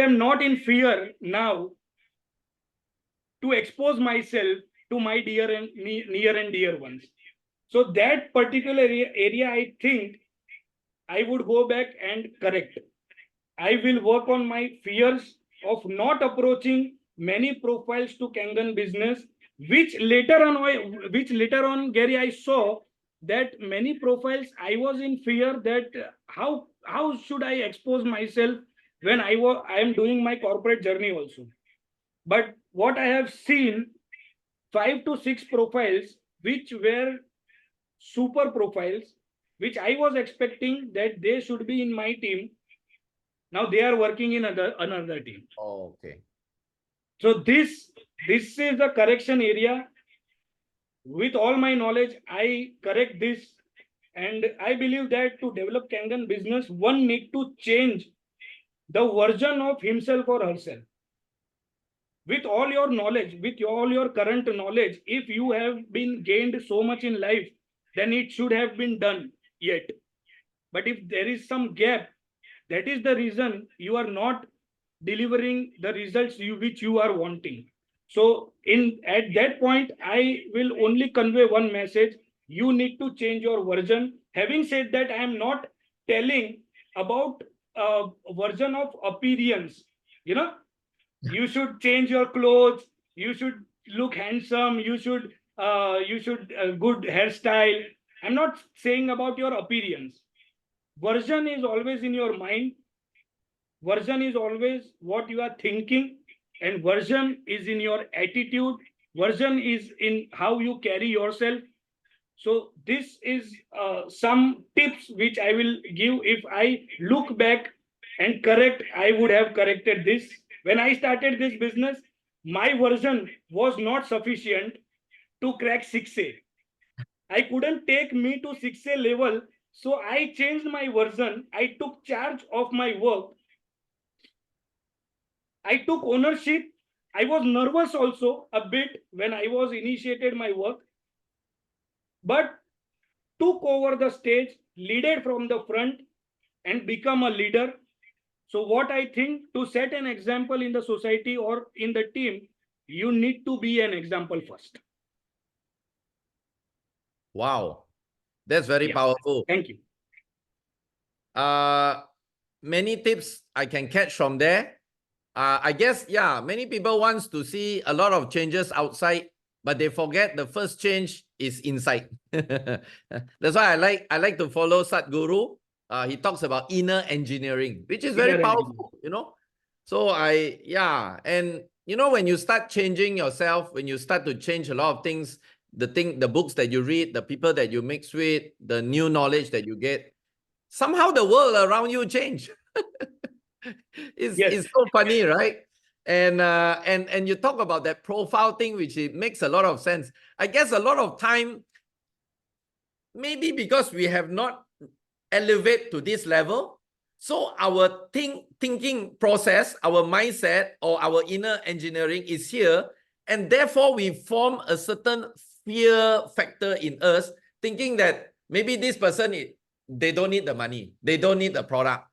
am not in fear now to expose myself to my near and dear ones. So that particular area, I think I would go back and correct. I will work on my fears of not approaching many profiles to Kangen business, which later on, Gary, I saw that many profiles I was in fear that how should I expose myself when I am doing my corporate journey also. But what I have seen, 5 to 6 profiles which were super profiles, which I was expecting that they should be in my team. Now they are working in another team. Oh, okay. So this is the correction area. With all my knowledge, I correct this, and I believe that to develop Kangen business, one need to change the version of himself or herself. With all your knowledge, with all your current knowledge, if you have been gained so much in life, then it should have been done yet. But if there is some gap, that is the reason you are not delivering the results which you are wanting. So at that point, I will only convey one message. You need to change your version. Having said that, I am not telling about a version of appearance. You know, you should change your clothes. You should look handsome. You should good hairstyle. I'm not saying about your appearance. Version is always in your mind. Version is always what you are thinking, and version is in your attitude. Version is in how you carry yourself. So this is some tips which I will give. If I look back and correct, I would have corrected this. When I started this business, my version was not sufficient to crack 6A. I couldn't take me to 6A level. So I changed my version. I took charge of my work. I took ownership. I was nervous also a bit when I was initiated my work, but took over the stage, leaded from the front, and become a leader. So what I think, to set an example in the society or in the team, you need to be an example first. Wow, that's very Yeah. powerful. Thank you. Many tips I can catch from there. I guess, yeah, many people wants to see a lot of changes outside, but they forget the first change is inside. That's why I like to follow Sadhguru. He talks about inner engineering, which is very powerful, you know. So and you know, when you start changing yourself, when you start to change a lot of things, the books that you read, the people that you mix with, the new knowledge that you get, somehow the world around you change. It's so funny, right? And you talk about that profile thing, which it makes a lot of sense. I guess a lot of time, maybe because we have not elevate to this level, so our thinking process, our mindset, or our inner engineering is here, and therefore we form a certain fear factor in us, thinking that maybe this person, they don't need the money, they don't need the product.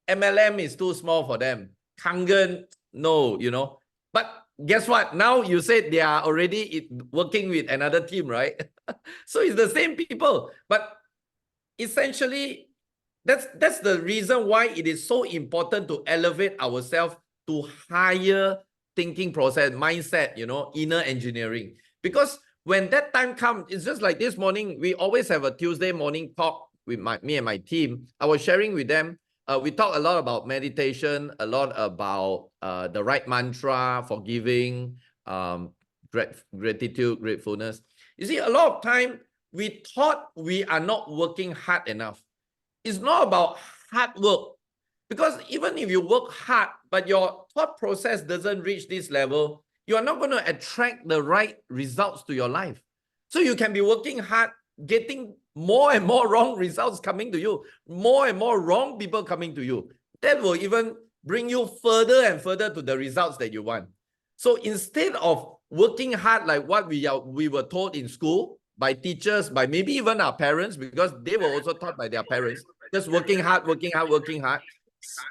MLM is too small for them. Kangen, no, you know. But guess what? Now you said they are already working with another team, right? So it's the same people. But essentially, that's the reason why it is so important to elevate ourselves to higher thinking process, mindset, you know, inner engineering. Because when that time comes, it's just like this morning, we always have a Tuesday morning talk with me and my team. I was sharing with them. We talk a lot about meditation, a lot about the right mantra, forgiving, gratitude, gratefulness. You see, a lot of time we thought we are not working hard enough. It's not about hard work, because even if you work hard, but your thought process doesn't reach this level, you are not going to attract the right results to your life. So you can be working hard, getting more and more wrong results coming to you, more and more wrong people coming to you. That will even bring you further and further to the results that you want. So instead of working hard like what we were taught in school by teachers, by maybe even our parents, because they were also taught by their parents, just working hard, working hard, working hard.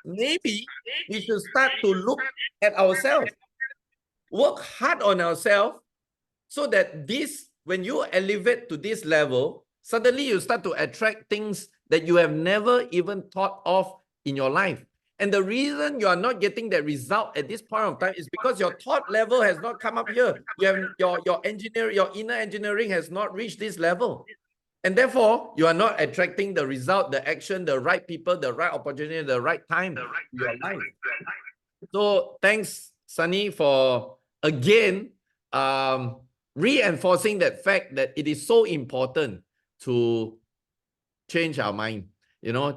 Maybe we should start to look at ourselves, work hard on ourselves, so that when you elevate to this level, suddenly you start to attract things that you have never even thought of in your life. And the reason you are not getting that result at this point of time is because your thought level has not come up here. You have your inner engineering has not reached this level. And therefore, you are not attracting the result, the action, the right people, the right opportunity, the right time in your life. So thanks, Sunny, for again reinforcing that fact that it is so important to change our mind, you know,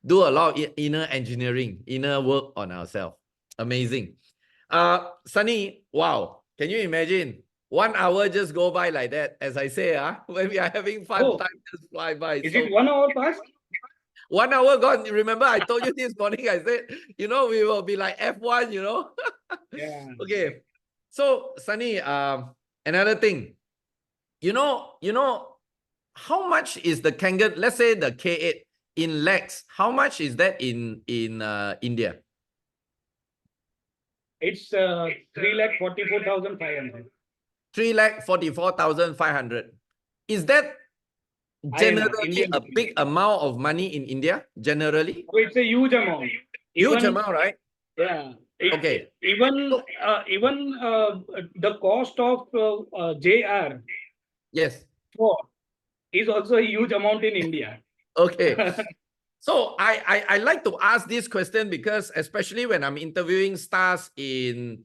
do a lot of inner engineering, inner work on ourselves. Amazing. Sunny, wow. Can you imagine? 1 hour just go by like that. As I say, when we are having fun, time just fly by. Is it 1 hour past? 1 hour gone. Remember, I told you this morning, I said, you know, we will be like F1, you know. Yeah. Okay. So, Sunny, another thing, you know, how much is the Kangen, let's say the K8 in lakhs, how much is that in India? It's 3,44,500. 3,44,500. Is that INR, generally Indian a rupees. big amount of money in India? Generally, So it's a huge amount. huge Even amount, right? yeah, Okay. even So, the cost of JR yes. 4 is also a huge amount in India. Okay. So I like to ask this question because especially when I'm interviewing stars in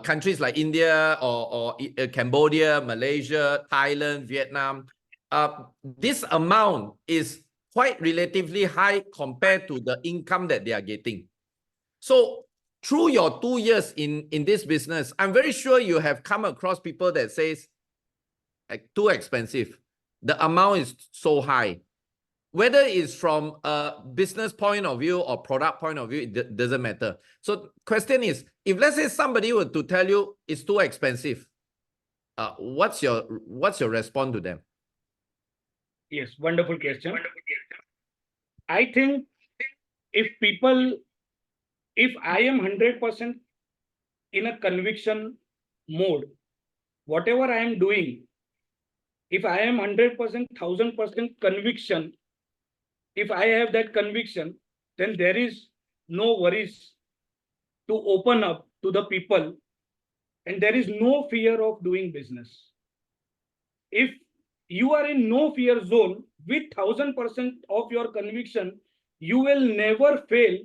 countries like India or Cambodia, Malaysia, Thailand, Vietnam, this amount is quite relatively high compared to the income that they are getting. So through your 2 years in this business, I'm very sure you have come across people that says like too expensive. The amount is so high. Whether it's from a business point of view or product point of view, it doesn't matter. So question is, if let's say somebody were to tell you it's too expensive, what's your response to them? Yes, wonderful question. I think if people, if I am 100% in a conviction mode, whatever I am doing, if I am 100%, 1,000% conviction, if I have that conviction, then there is no worries to open up to the people, and there is no fear of doing business. If you are in no fear zone with 1,000% of your conviction, you will never fail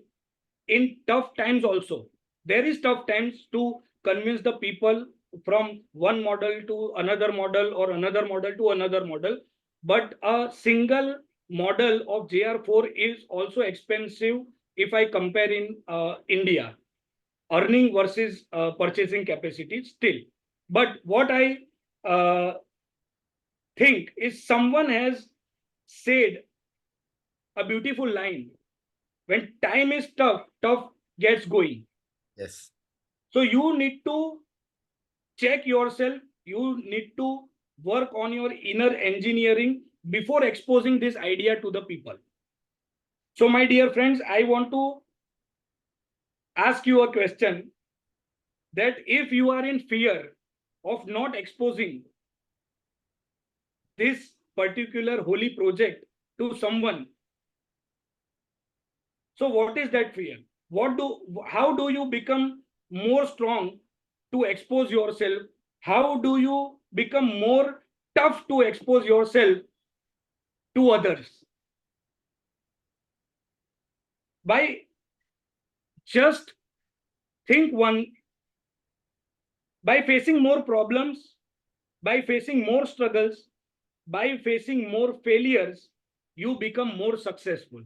in tough times also. There is tough times to convince the people from one model to another model or another model to another model. But a single model of JR4 is also expensive if I compare in India, earning versus purchasing capacity still. But what I uh, think is someone has said a beautiful line: when time is tough, tough gets going. Yes. So you need to check yourself, you need to work on your inner engineering before exposing this idea to the people. So my dear friends, I want to ask you a question, that if you are in fear of not exposing this particular holy project to someone, so what is that fear? How do you become more strong to expose yourself? How do you become more tough to expose yourself to others? By just think one, by facing more problems, by facing more struggles, by facing more failures, you become more successful.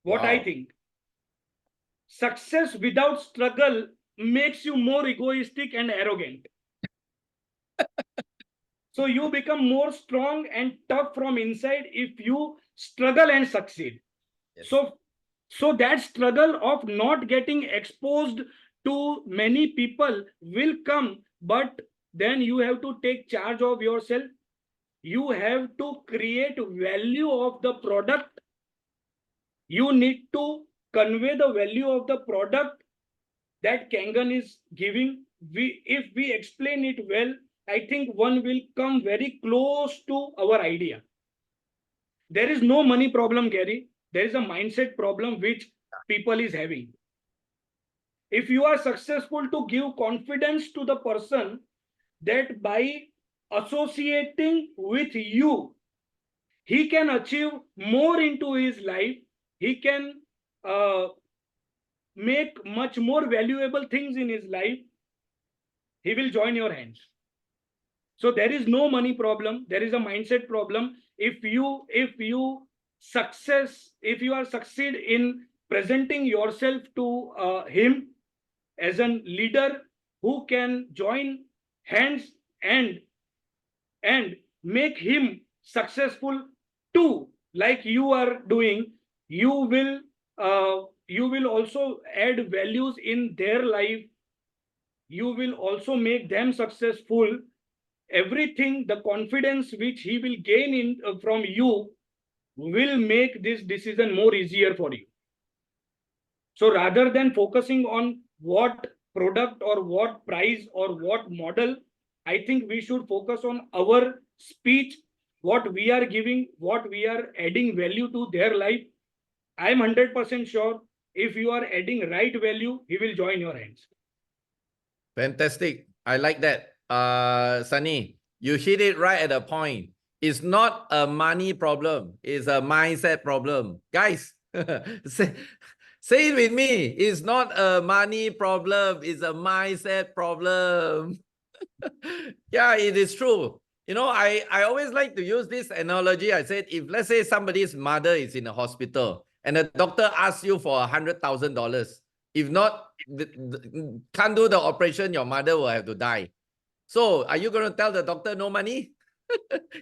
What I Wow. think, success without struggle makes you more egoistic and arrogant. So you become more strong and tough from inside if you struggle and succeed. Yes. So that struggle of not getting exposed to many people will come, but then you have to take charge of yourself. You have to create value of the product. You need to convey the value of the product that Kangen is giving. If we explain it well, I think one will come very close to our idea. There is no money problem, Gary. There is a mindset problem which people is having. If you are successful to give confidence to the person that by associating with you, he can achieve more into his life, he can uh, make much more valuable things in his life, he will join your hands. So there is no money problem, there is a mindset problem. If you are succeed in presenting yourself to him as a leader who can join hands and make him successful too, like you are doing, you will also add values in their life, you will also make them successful. Everything, the confidence which he will gain in from you will make this decision more easier for you. So rather than focusing on what product or what price or what model, I think we should focus on our speech, what we are giving, what we are adding value to their life. I'm 100% sure if you are adding right value, he will join your hands. Fantastic. I like that. Sunny, you hit it right at the point. It's not a money problem. It's a mindset problem. Guys, say it with me. It's not a money problem. It's a mindset problem. Yeah, it is true. You know, I always like to use this analogy. I said, if let's say somebody's mother is in a hospital and the doctor asks you for $100,000, if not, can't do the operation, your mother will have to die. So are you going to tell the doctor no money?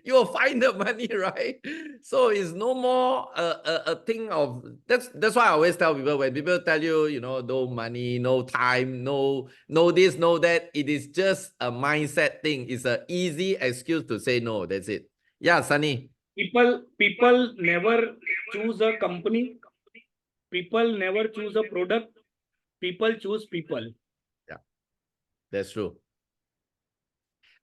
You will find the money, right? So it's no more a thing of that's why I always tell people, when people tell you, you know, no money, no time, no this, no that, it is just a mindset thing. It's an easy excuse to say no. That's it. Yeah, Sunny. People never choose a company. People never choose a product. People choose people. Yeah, that's true.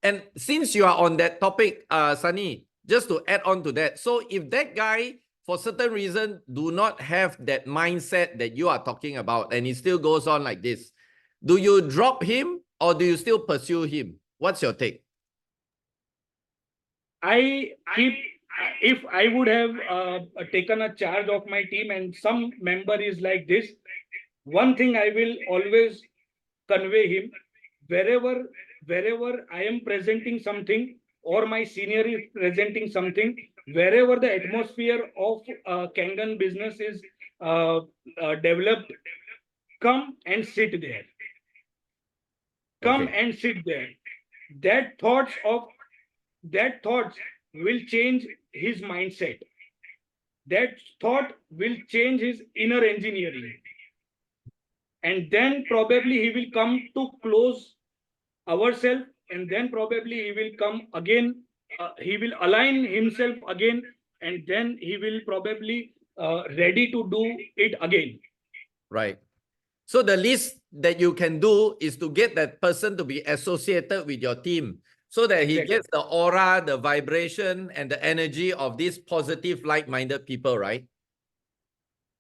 And since you are on that topic, Sunny, just to add on to that, so if that guy, for certain reason, do not have that mindset that you are talking about, and he still goes on like this, do you drop him or do you still pursue him? What's your take? I keep, if I would have taken a charge of my team and some member is like this, one thing I will always convey him, wherever I am presenting something or my senior is presenting something, wherever the atmosphere of Kangen business is developed, come and sit there. Come Okay. and sit there. That thoughts will change his mindset. That thought will change his inner engineering. And then probably he will come to close ourselves, and then probably he will come again, he will align himself again, and then he will probably ready to do it again. Right. So the least that you can do is to get that person to be associated with your team so that he Exactly. gets the aura, the vibration, and the energy of these positive, like-minded people, right?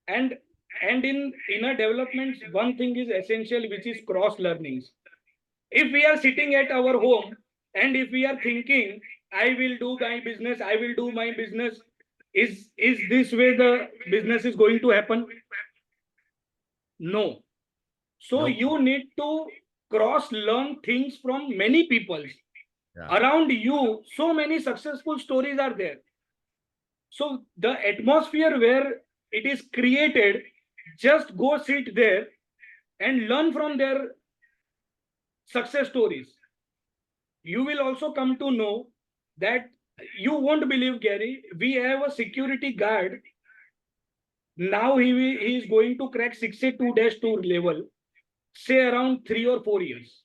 And in inner developments, one thing is essential, which is cross learnings. If we are sitting at our home and if we are thinking, I will do my business, I will do my business, is this way the business is going to happen? No. So Nope. you need to cross learn things from many people Yeah. around you. So many successful stories are there. So the atmosphere where it is created, just go sit there and learn from their success stories. You will also come to know that you won't believe, Gary, we have a security guard. Now he is going to crack 62-2 level, say around 3 or 4 years.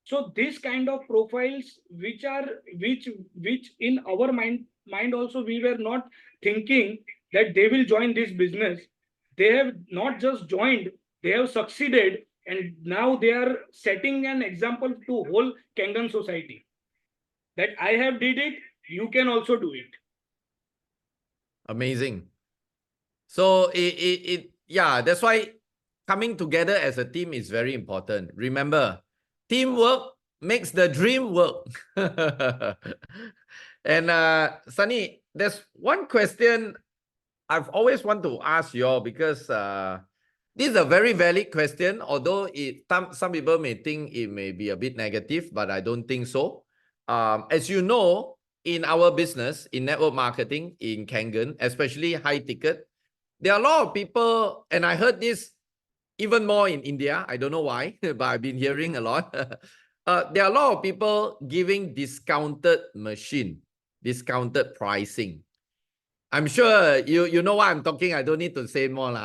So this kind of profiles, which in our mind also we were not thinking that they will join this business. They have not just joined, they have succeeded, and now they are setting an example to whole Kangen society that I have did it, you can also do it. Amazing. So yeah, that's why coming together as a team is very important. Remember, teamwork makes the dream work. And Sunny, there's one question I've always want to ask you all, because this is a very valid question, although some people may think it may be a bit negative, but I don't think so. As you know, in our business, in network marketing, in Kangen, especially high ticket, there are a lot of people, and I heard this even more in India. I don't know why, but I've been hearing a lot. There are a lot of people giving discounted machine, discounted pricing. I'm sure you know what I'm talking. I don't need to say more.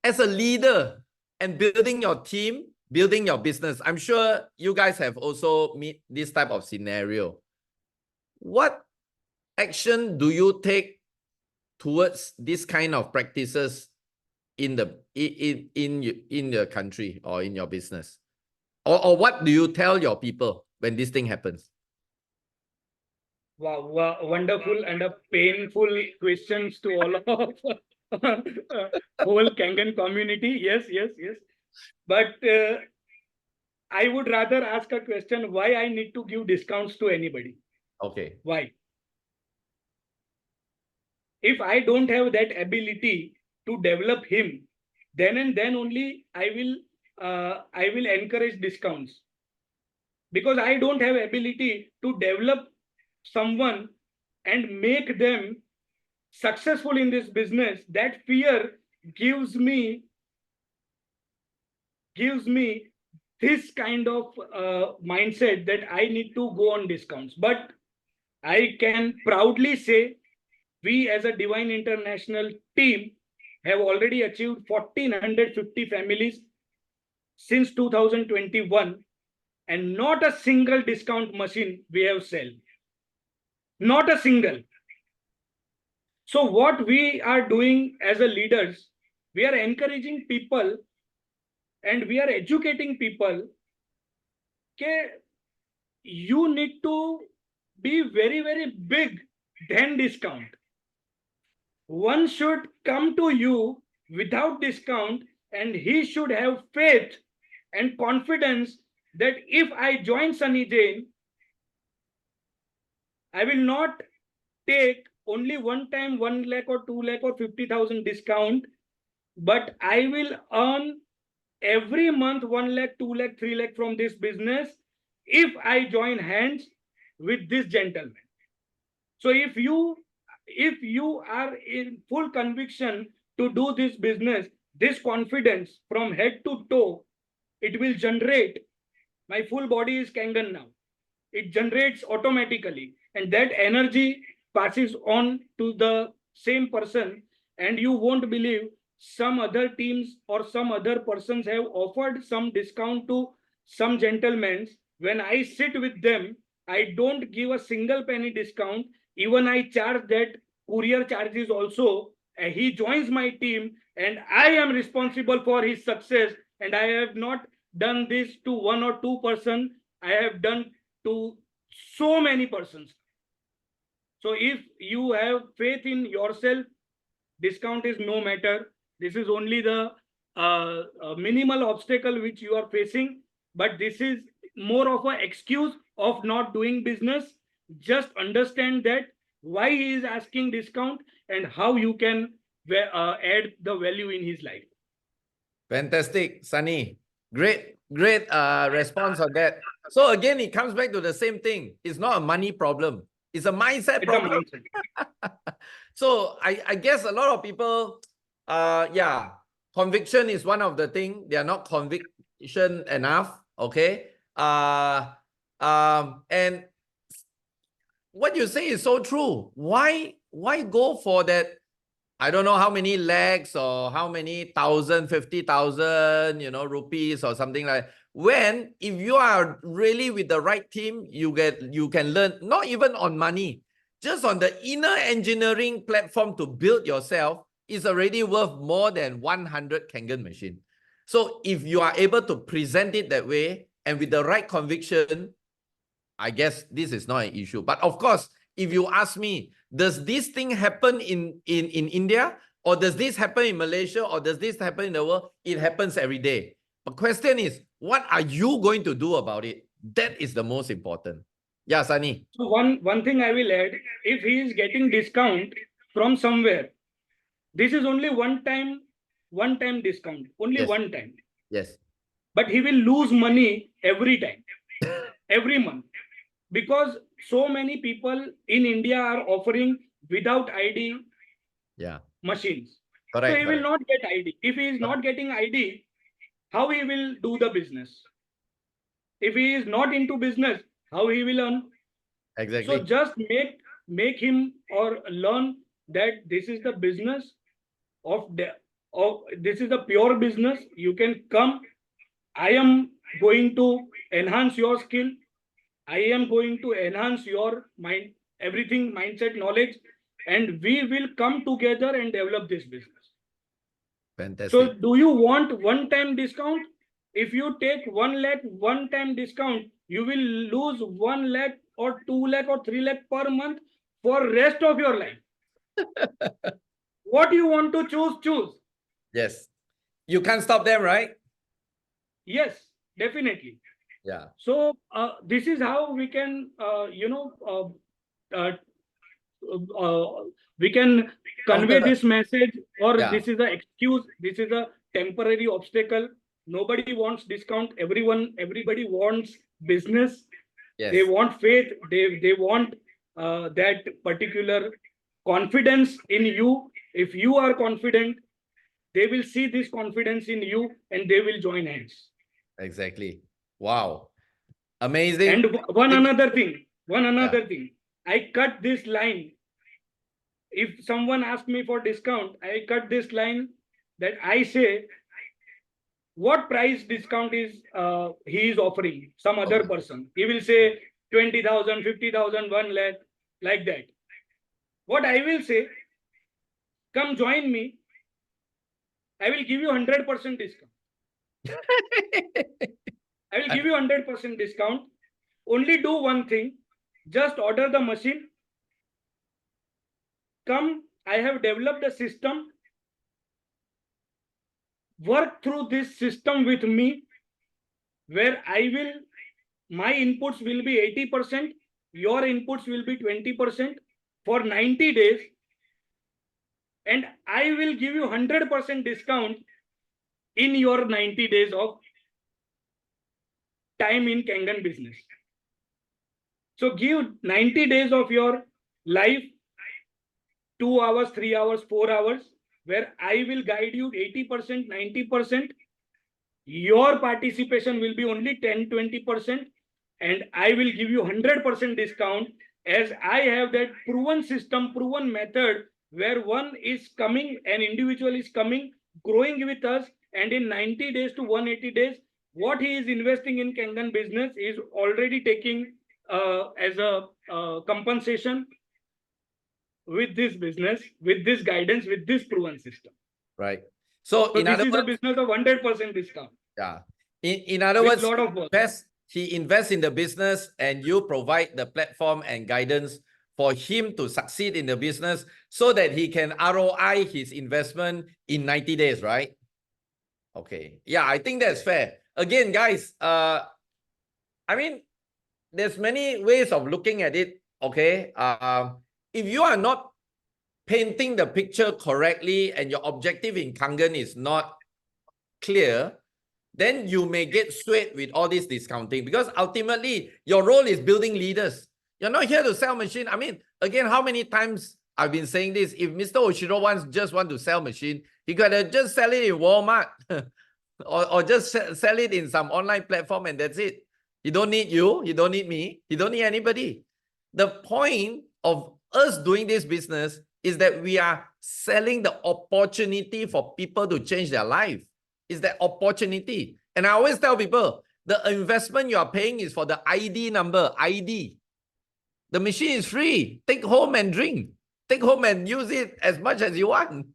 As a leader and building your team, building your business, I'm sure you guys have also meet this type of scenario. What action do you take towards this kind of practices in the in your country or in your business? Or what do you tell your people when this thing happens? Wow, wow, wonderful and a painful questions to all of whole Kangen community. Yes, yes, yes. But I would rather ask a question: why I need to give discounts to anybody? Okay. Why? If I don't have that ability to develop him, then and then only I will encourage discounts, because I don't have ability to develop someone and make them successful in this business. That fear gives me this kind of mindset that I need to go on discounts. But I can proudly say we as a Divine International team have already achieved 1450 families since 2021, and not a single discount machine we have sold. Not a single. So what we are doing as a leaders, we are encouraging people and we are educating people that you need to be very, very big than discount. One should come to you without discount, and he should have faith and confidence that if I join Sunny Jain, I will not take only one time 1 lakh or 2 lakh or 50,000 discount, but I will earn every month 1 lakh, 2 lakh, 3 lakh from this business if I join hands with this gentleman. So if you are in full conviction to do this business, this confidence from head to toe, it will generate. My full body is Kangen now. It generates automatically, and that energy passes on to the same person. And you won't believe, some other teams or some other persons have offered some discount to some gentlemen. When I sit with them, I don't give a single penny discount. Even I charge that courier charges also. He joins my team and I am responsible for his success. And I have not done this to one or two person. I have done to so many persons. So if you have faith in yourself, discount is no matter. This is only the minimal obstacle which you are facing, but this is more of an excuse of not doing business. Just understand that why he is asking discount and how you can add the value in his life. Fantastic, Sunny. Great response on that. So again, it comes back to the same thing. It's not a money problem. It's a mindset It's a problem. mindset. So I guess a lot of people, yeah, conviction is one of the things. They are not conviction enough. Okay. And what you say is so true. Why go for that? I don't know how many lakhs or how many 50,000, rupees or something like that. When if you are really with the right team, you can learn not even on money, just on the inner engineering platform to build yourself is already worth more than 100 Kangen machine. So if you are able to present it that way and with the right conviction, I guess this is not an issue. But of course, if you ask me, does this thing happen in India, or does this happen in Malaysia, or does this happen in the world? It happens every day. But question is, what are you going to do about it? That is the most important. Yeah, Sunny. So one thing I will add: if he is getting discount from somewhere, this is only one time discount, only Yes. one time. Yes. But he will lose money every time, every month, because so many people in India are offering without ID Yeah. machines. So Correct. he will not get ID. If he is not getting ID, how he will do the business? If he is not into business, how he will earn? Exactly. So just make him or learn that this is the business of this is the pure business. You can come. I am going to enhance your skill. I am going to enhance your mind, everything, mindset, knowledge, and we will come together and develop this business. So Fantastic. do you want one-time discount? If you take 1 lakh one-time discount, you will lose 1 lakh or 2 lakh or 3 lakh per month for rest of your life. What you want to choose, choose. Yes. You can't stop them, right? Yes, definitely. Yeah. So this is how we can, uh, we can Counter convey the. this message, or Yeah. this is an excuse, this is a temporary obstacle. Nobody wants discount. Everybody wants business. They Yes. want faith. They want that particular confidence in you. If you are confident, they will see this confidence in you and they will join hands. Exactly. Wow. And Amazing. one Thank another thing, one Yeah. another thing, I cut this line. If someone asks me for discount, I cut this line, that I say what price discount is he is offering some other Okay. person. He will say 20,000, 50,000, 1 lakh, like that. What I will say, come join me. I will give you 100% discount. I will give you 100% discount. Only do one thing. Just order the machine. Come, I have developed a system. Work through this system with me, where my inputs will be 80%, your inputs will be 20% for 90 days, and I will give you 100% discount in your 90 days of time in Kangen business. So give 90 days of your life, 2 hours, 3 hours, 4 hours, where I will guide you 80%, 90%. Your participation will be only 10, 20%, and I will give you 100% discount, as I have that proven system, proven method, where one is coming, an individual is coming, growing with us, and in 90 days to 180 days, what he is investing in Kangen business is already taking as a compensation with this business, with this guidance, with this proven system. Right. So So in this other is a words, business of 100% discount yeah. In other with words, lot of work. he invests in the business and you provide the platform and guidance for him to succeed in the business so that he can ROI his investment in 90 days, right? Okay. Yeah, I think that's fair. Again, guys, I mean, there's many ways of looking at it. Okay. If you are not painting the picture correctly and your objective in Kangen is not clear, then you may get swayed with all this discounting, because ultimately your role is building leaders. You're not here to sell machine. I mean, again, how many times I've been saying this? If Mr. Oshiro just want to sell machine, he gotta just sell it in Walmart or just sell it in some online platform and that's it. He don't need you. He don't need me. He don't need anybody. The point of us doing this business is that we are selling the opportunity for people to change their life. Is that opportunity. And I always tell people, the investment you are paying is for the ID number, ID. The machine is free. Take home and drink. Take home and use it as much as you want.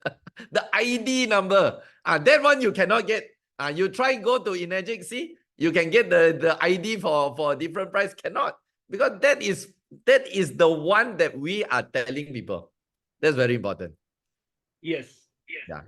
The ID number. That one you cannot get. You try go to Energic, see, you can get the ID for a different price. Cannot. Because that is the one that we are telling people. That's very important. Yes. Yeah.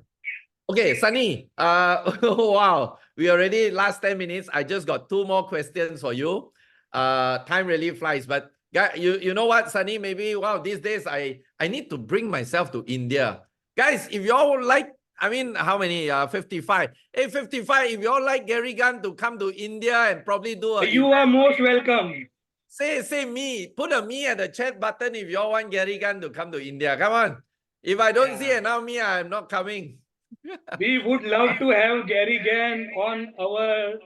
Okay, Sunny. Wow. We already last 10 minutes. I just got 2 more questions for you. Time really flies. But you know what, Sunny? Maybe these days I need to bring myself to India. Guys, if you all like, I mean, how many? 55. Hey, 55, if you all like Gary Gan to come to India and probably do a You are most welcome. say me. Put a me at the chat button if you all want Gary Gan to come to India. Come on. If I don't see it now, me, I'm not coming. We would love to have Gary Gan on our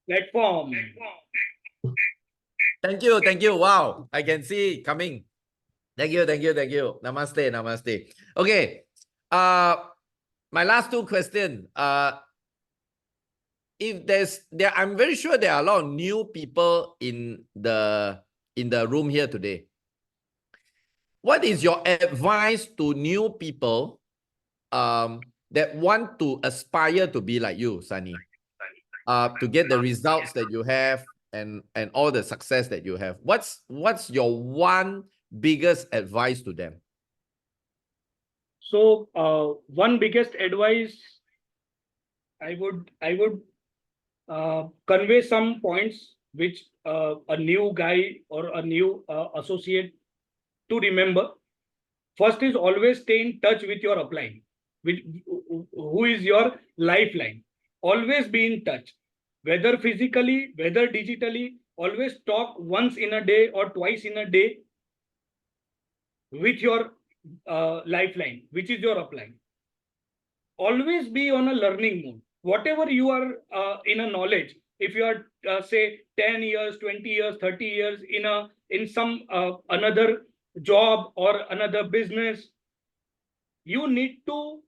platform. Thank you, thank you. Wow, I can see coming. Thank you, thank you, thank you. Namaste, namaste. Okay. My last 2 questions. If I'm very sure there are a lot of new people in the room here today. What is your advice to new people that want to aspire to be like you, Sunny, to get the results that you have and all the success that you have? What's your one biggest advice to them? So one biggest advice I would convey some points which a new guy or a new associate to remember. First is always stay in touch with your upline, which who is your lifeline. Always be in touch, whether physically, whether digitally. Always talk once in a day or twice in a day with your lifeline, which is your upline. Always be on a learning mode. Whatever you are in a knowledge, if you are say 10 years, 20 years, 30 years in some another job or another business, you need to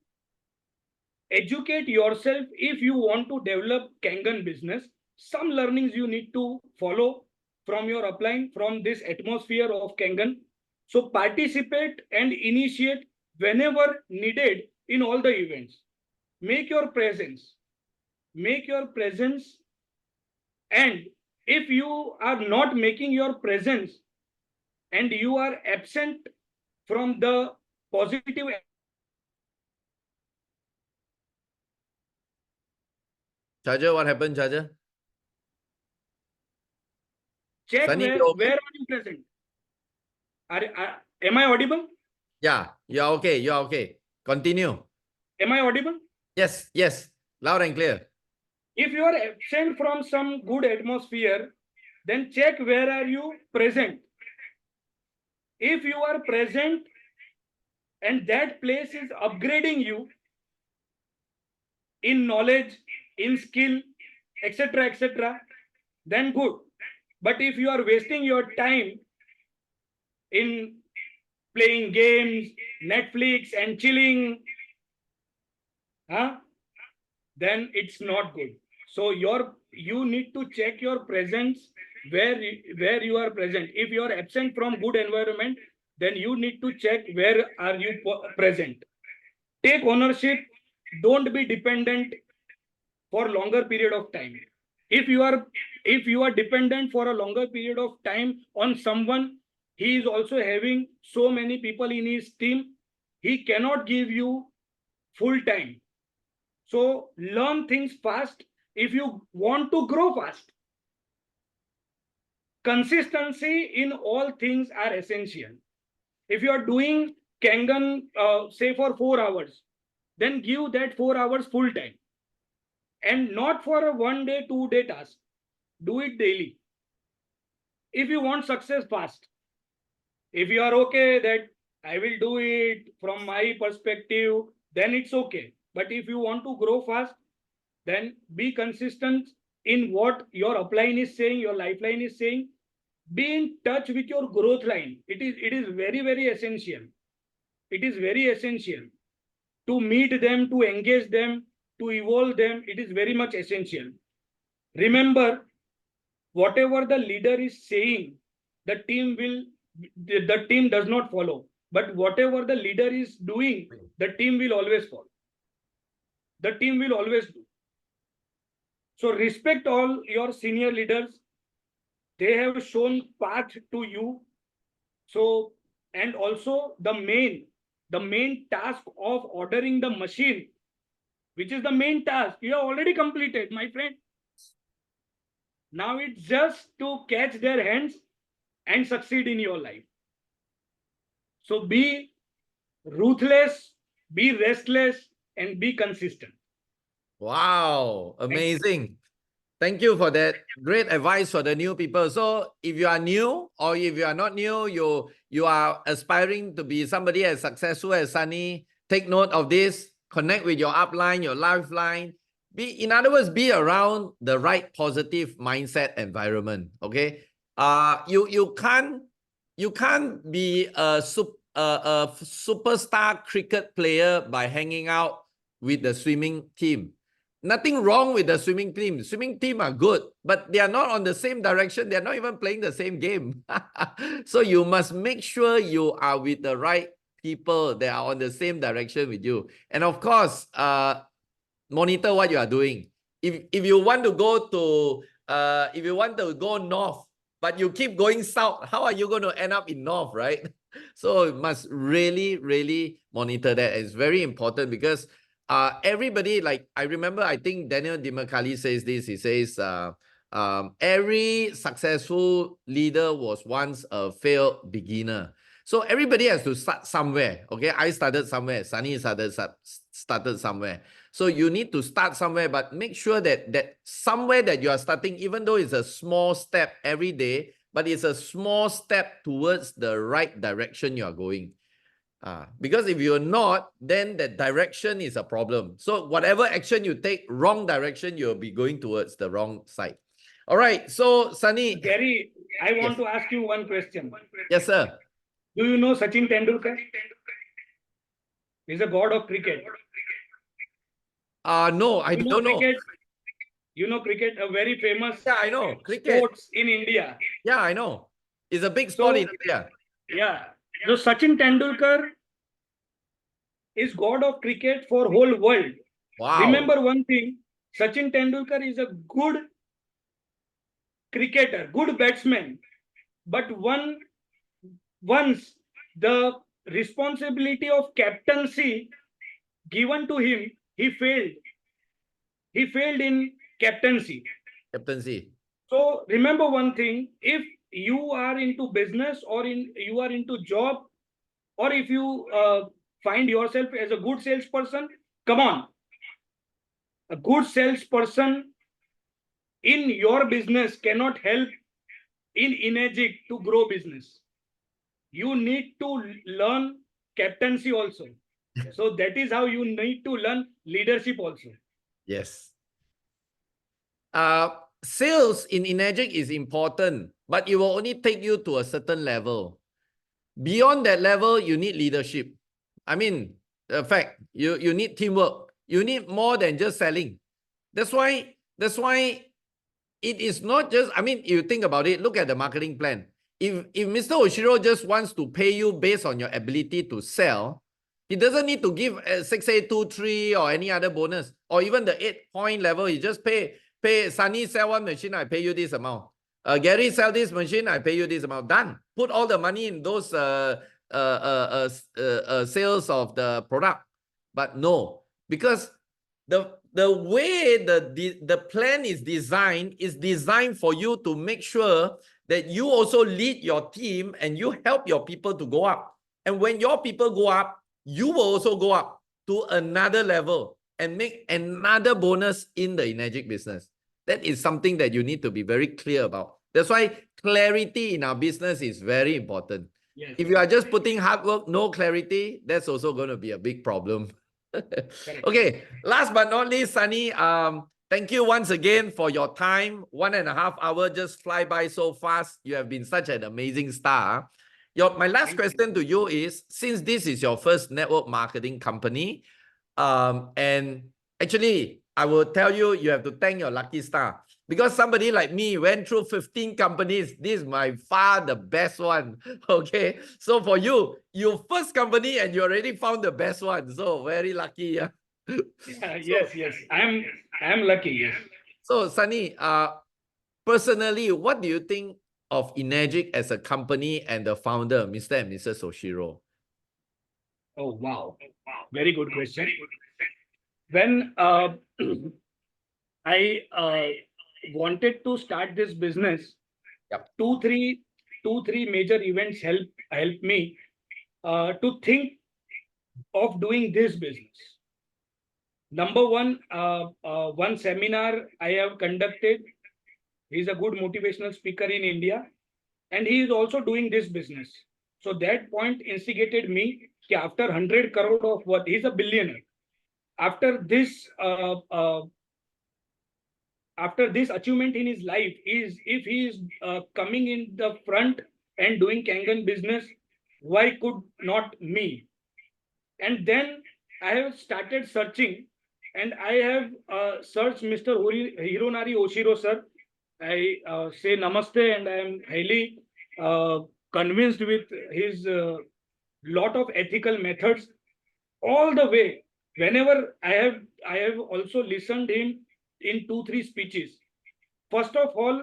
educate yourself. If you want to develop Kangen business, some learnings you need to follow from your upline, from this atmosphere of Kangen. So participate and initiate whenever needed in all the events. Make your presence. Make your presence. And if you are not making your presence and you are absent from the positive. Charger, what happened, Charger? Check Sunny, where you okay? are you present? Am I audible? Yeah, you're okay. You're okay. Continue. Am I audible? Yes, yes. Loud and clear. If you are absent from some good atmosphere, then check where are you present. If you are present and that place is upgrading you in knowledge, in skill, etc., then good. But if you are wasting your time in playing games, Netflix and chilling, then it's not good. So you need to check your presence where you are present. If you are absent from good environment, then you need to check where are you present. Take ownership. Don't be dependent for longer period of time. If you are dependent for a longer period of time on someone, he is also having so many people in his team, he cannot give you full time. So learn things fast if you want to grow fast. Consistency in all things are essential. If you are doing Kangen, say for 4 hours, then give that 4 hours full time. And not for a 1 day, 2 day task. Do it daily. If you want success fast, if you are okay that I will do it from my perspective, then it's okay. But if you want to grow fast, then be consistent in what your upline is saying, your lifeline is saying. Be in touch with your growth line. It is very, very essential. It is very essential to meet them, to engage them, to evolve them. It is very much essential. Remember, whatever the leader is saying, the team does not follow. But whatever the leader is doing, the team will always follow. The team will always do. So respect all your senior leaders. They have shown path to you. So, and also the main task of ordering the machine, which is the main task, you have already completed, my friend. Now it's just to catch their hands and succeed in your life. So be ruthless, be restless, and be consistent. Wow, amazing. Thank you for that great advice for the new people. So if you are new or if you are not new, you are aspiring to be somebody as successful as Sunny, take note of this, connect with your upline, your lifeline. In other words, be around the right positive mindset environment. Okay. You can't be a superstar cricket player by hanging out with the swimming team. Nothing wrong with the swimming team. Swimming team are good, but they are not on the same direction. They're not even playing the same game. So you must make sure you are with the right people that are on the same direction with you. And of course, monitor what you are doing. If you want to go to if you want to go north, but you keep going south, how are you going to end up in north, right? So you must really, really monitor that. It's very important because everybody, like I remember, I think Daniel Dimakali says this. He says, every successful leader was once a failed beginner. So everybody has to start somewhere. Okay, I started somewhere. Sunny started somewhere. So you need to start somewhere, but make sure that somewhere that you are starting, even though it's a small step every day, but it's a small step towards the right direction you are going. Because if you're not, then the direction is a problem. So whatever action you take, wrong direction, you'll be going towards the wrong side. All right. So Sunny. Gary, I want Yes. to ask you one question. Yes, sir. Do you know Sachin Tendulkar? He's a god of cricket. No, I You know don't know. cricket? You know cricket, a very famous Yeah, I know. Cricket. sports in India. Yeah, I know. It's a big sport in So, India. yeah. So Sachin Tendulkar is god of cricket for whole world. Wow. Remember one thing, Sachin Tendulkar is a good cricketer, good batsman. But once the responsibility of captaincy given to him, he failed. He failed in captaincy. Captaincy. So remember one thing, if you are into business or you are into job, or if you find yourself as a good salesperson, come on. A good salesperson in your business cannot help in Enagic to grow business. You need to learn captaincy also. So that is how you need to learn leadership also. Yes. Sales in Enagic is important, but it will only take you to a certain level. Beyond that level, you need leadership. I mean, in fact, you need teamwork. You need more than just selling. That's why it is not just, I mean, you think about it, look at the marketing plan. If Mr. Oshiro just wants to pay you based on your ability to sell, he doesn't need to give a 6823 or any other bonus, or even the 8-point level. He just pay Sunny sell one machine, I pay you this amount. Gary sell this machine, I pay you this amount. Done. Put all the money in those sales of the product. But no, because the way the plan is designed for you to make sure that you also lead your team and you help your people to go up. And when your people go up, you will also go up to another level and make another bonus in the Enagic business. That is something that you need to be very clear about. That's why clarity in our business is very important. Yes. If you are just putting hard work, no clarity, that's also going to be a big problem. Okay, last but not least, Sunny, thank you once again for your time. 1.5 hours just fly by so fast. You have been such an amazing star. My last question to you is, since this is your first network marketing company, and actually, I will tell you, you have to thank your lucky star. Because somebody like me went through 15 companies. This is by far the best one. Okay. So for you, your first company and you already found the best one. So very lucky. Yeah. Yes. I am lucky. Yes. So Sunny, personally, what do you think of Enagic as a company and the founder, Mr. and Mrs. Oshiro? Oh, wow. Very good question. When I wanted to start this business, Yep. two, three major events helped me to think of doing this business. Number one, one seminar I have conducted. He's a good motivational speaker in India, and he is also doing this business. So that point instigated me. After 100 crore of what, he's a billionaire. After this achievement in his life, if he is coming in the front and doing Kangen business, why could not me? And then I have started searching, and I have searched Mr. Hironari Oshiro sir. I say namaste, and I am highly convinced with his lot of ethical methods all the way. Whenever I have also listened him in 2 3 speeches. First of all,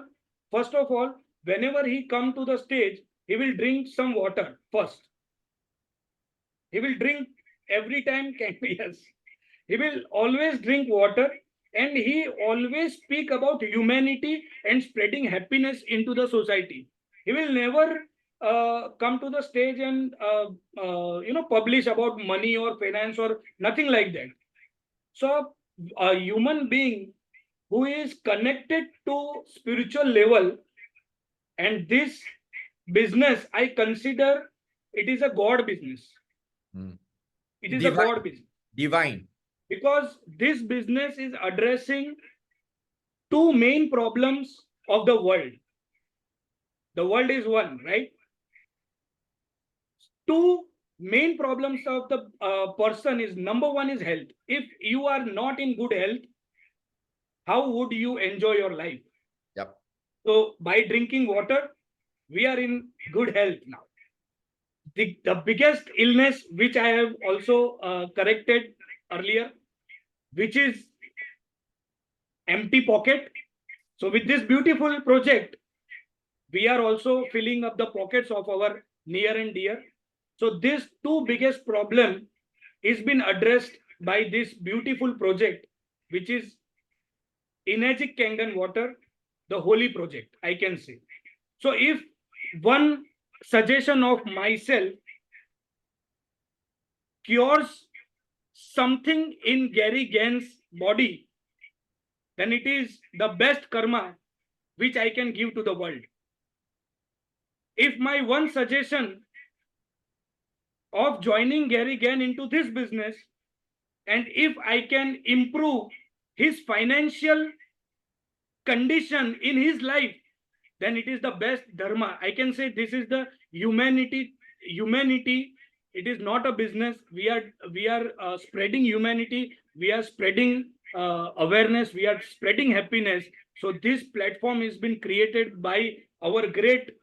first of all, whenever he come to the stage, he will drink some water first. He will drink every time. Yes, he will always drink water, and he always speak about humanity and spreading happiness into the society. He will never come to the stage and publish about money or finance or nothing like that. So a human being who is connected to spiritual level, and this business I consider it is a god business. Mm. It is a Divine. god business Divine. because this business is addressing two main problems of the world. The world is one, right? Two main problems of the person is, number one is health. If you are not in good health, how would you enjoy your life? Yep. So by drinking water, we are in good health now. The biggest illness which I have also corrected earlier, which is empty pocket. So with this beautiful project, we are also filling up the pockets of our near and dear. So this two biggest problem is been addressed by this beautiful project, which is Energetic Kangen Water, the holy project, I can say. So if one suggestion of myself cures something in Gary Gan's body, then it is the best karma which I can give to the world. If my one suggestion of joining Gary Gan into this business, and if I can improve his financial condition in his life, then it is the best dharma. I can say this is the humanity. Humanity. It is not a business. We are spreading humanity. We are spreading awareness. We are spreading happiness. So this platform has been created by our great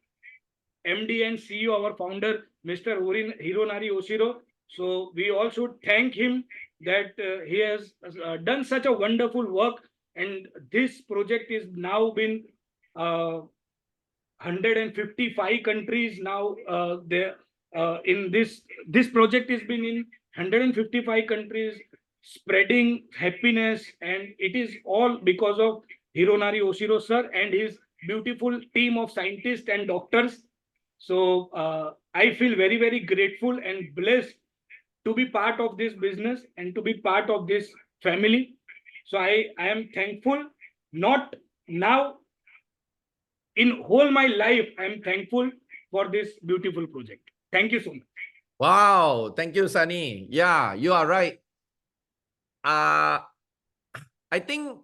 MD and CEO, our founder, Mr. Hironari Oshiro. So we all should thank him that he has done such a wonderful work, and this project is now been 155 countries now. There in this project has been in 155 countries, spreading happiness, and it is all because of Hironari Oshiro sir and his beautiful team of scientists and doctors. So I feel very, very grateful and blessed to be part of this business and to be part of this family. So I am thankful, not now, in whole my life, I am thankful for this beautiful project. Thank you so much. Wow. Thank you, Sunny. Yeah, you are right. I think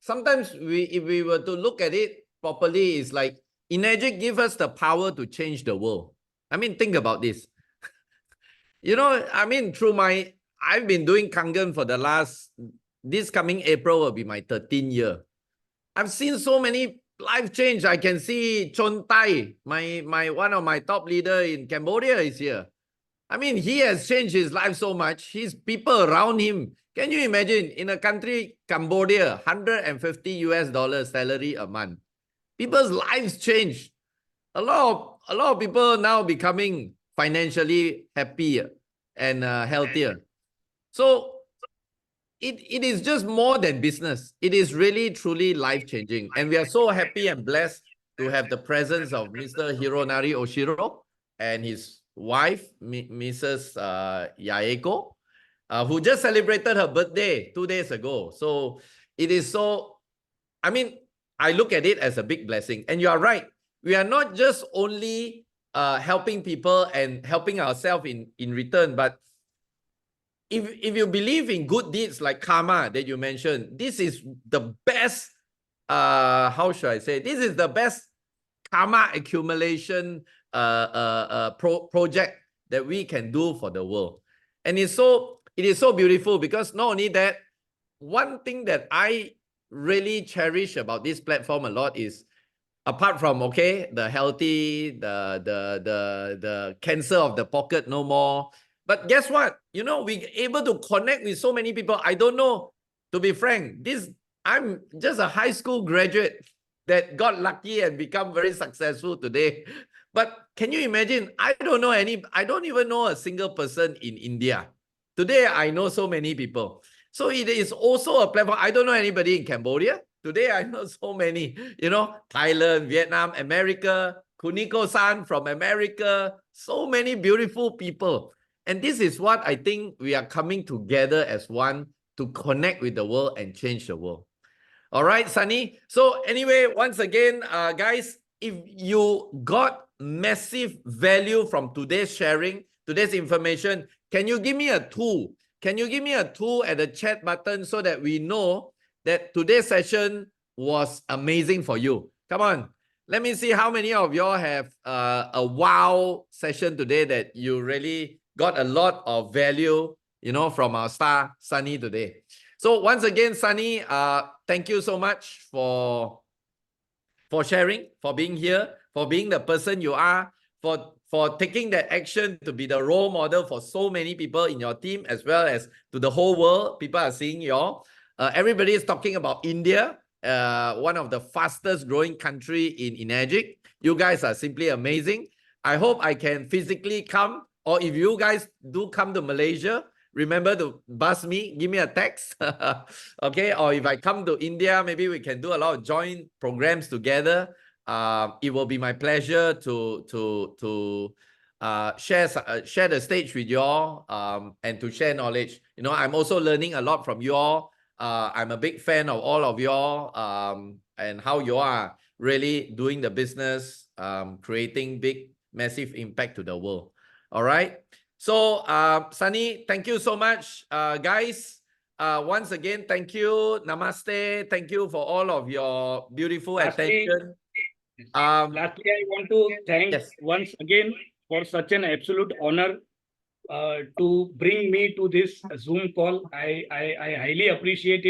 sometimes if we were to look at it properly, it's like Energy give us the power to change the world. I mean, think about this. I've been doing Kangen for the this coming April will be my 13th year. I've seen so many life change. I can see Chon Tai, my one of my top leader in Cambodia is here. I mean, he has changed his life so much. His people around him. Can you imagine in a country, Cambodia, 150 US dollars salary a month? People's lives change. A lot of people now becoming financially happier and healthier. So it is just more than business. It is really, truly life-changing. And we are so happy and blessed to have the presence of Mr. Hironari Oshiro and his wife, Mrs. Yaeko, who just celebrated her birthday 2 days ago. So it is so, I mean, I look at it as a big blessing. And you are right. We are not just only helping people and helping ourselves in return, but if you believe in good deeds like karma that you mentioned, this is the best, how should I say, this is the best karma accumulation project that we can do for the world. And it is so beautiful because not only that, one thing that I really cherish about this platform a lot is apart from the healthy, the cancer of the pocket no more. But guess what? We able to connect with so many people. I don't know, to be frank, I'm just a high school graduate that got lucky and become very successful today. But can you imagine? I don't even know a single person in India. Today, I know so many people. So it is also a platform. I don't know anybody in Cambodia. Today, I know so many, Thailand, Vietnam, America, Kuniko-san from America, so many beautiful people. And this is what I think we are coming together as one to connect with the world and change the world. All right, Sunny. So anyway, once again, guys, if you got massive value from today's sharing, today's information, can you give me a tool? Can you give me a tool at the chat button so that we know that today's session was amazing for you? Come on. Let me see how many of y'all have a wow session today that you really got a lot of value, from our star, Sunny, today. So once again, Sunny, thank you so much for sharing, for being here, for being the person you are, for taking that action to be the role model for so many people in your team, as well as to the whole world. People are seeing you. Everybody is talking about India, one of the fastest growing country in Agic. You guys are simply amazing. I hope I can physically come, or if you guys do come to Malaysia, remember to buzz me, give me a text. Okay, or if I come to India, maybe we can do a lot of joint programs together. It will be my pleasure to share the stage with you all, and to share knowledge. I'm also learning a lot from you all. I'm a big fan of all of you all, and how you are really doing the business, creating big, massive impact to the world. All right. So, Sunny, thank you so much, guys. Once again, thank you. Namaste. Thank you for all of your beautiful attention. Lastly, I want to thank Yes. once again for such an absolute honor to bring me to this Zoom call. I highly appreciate it.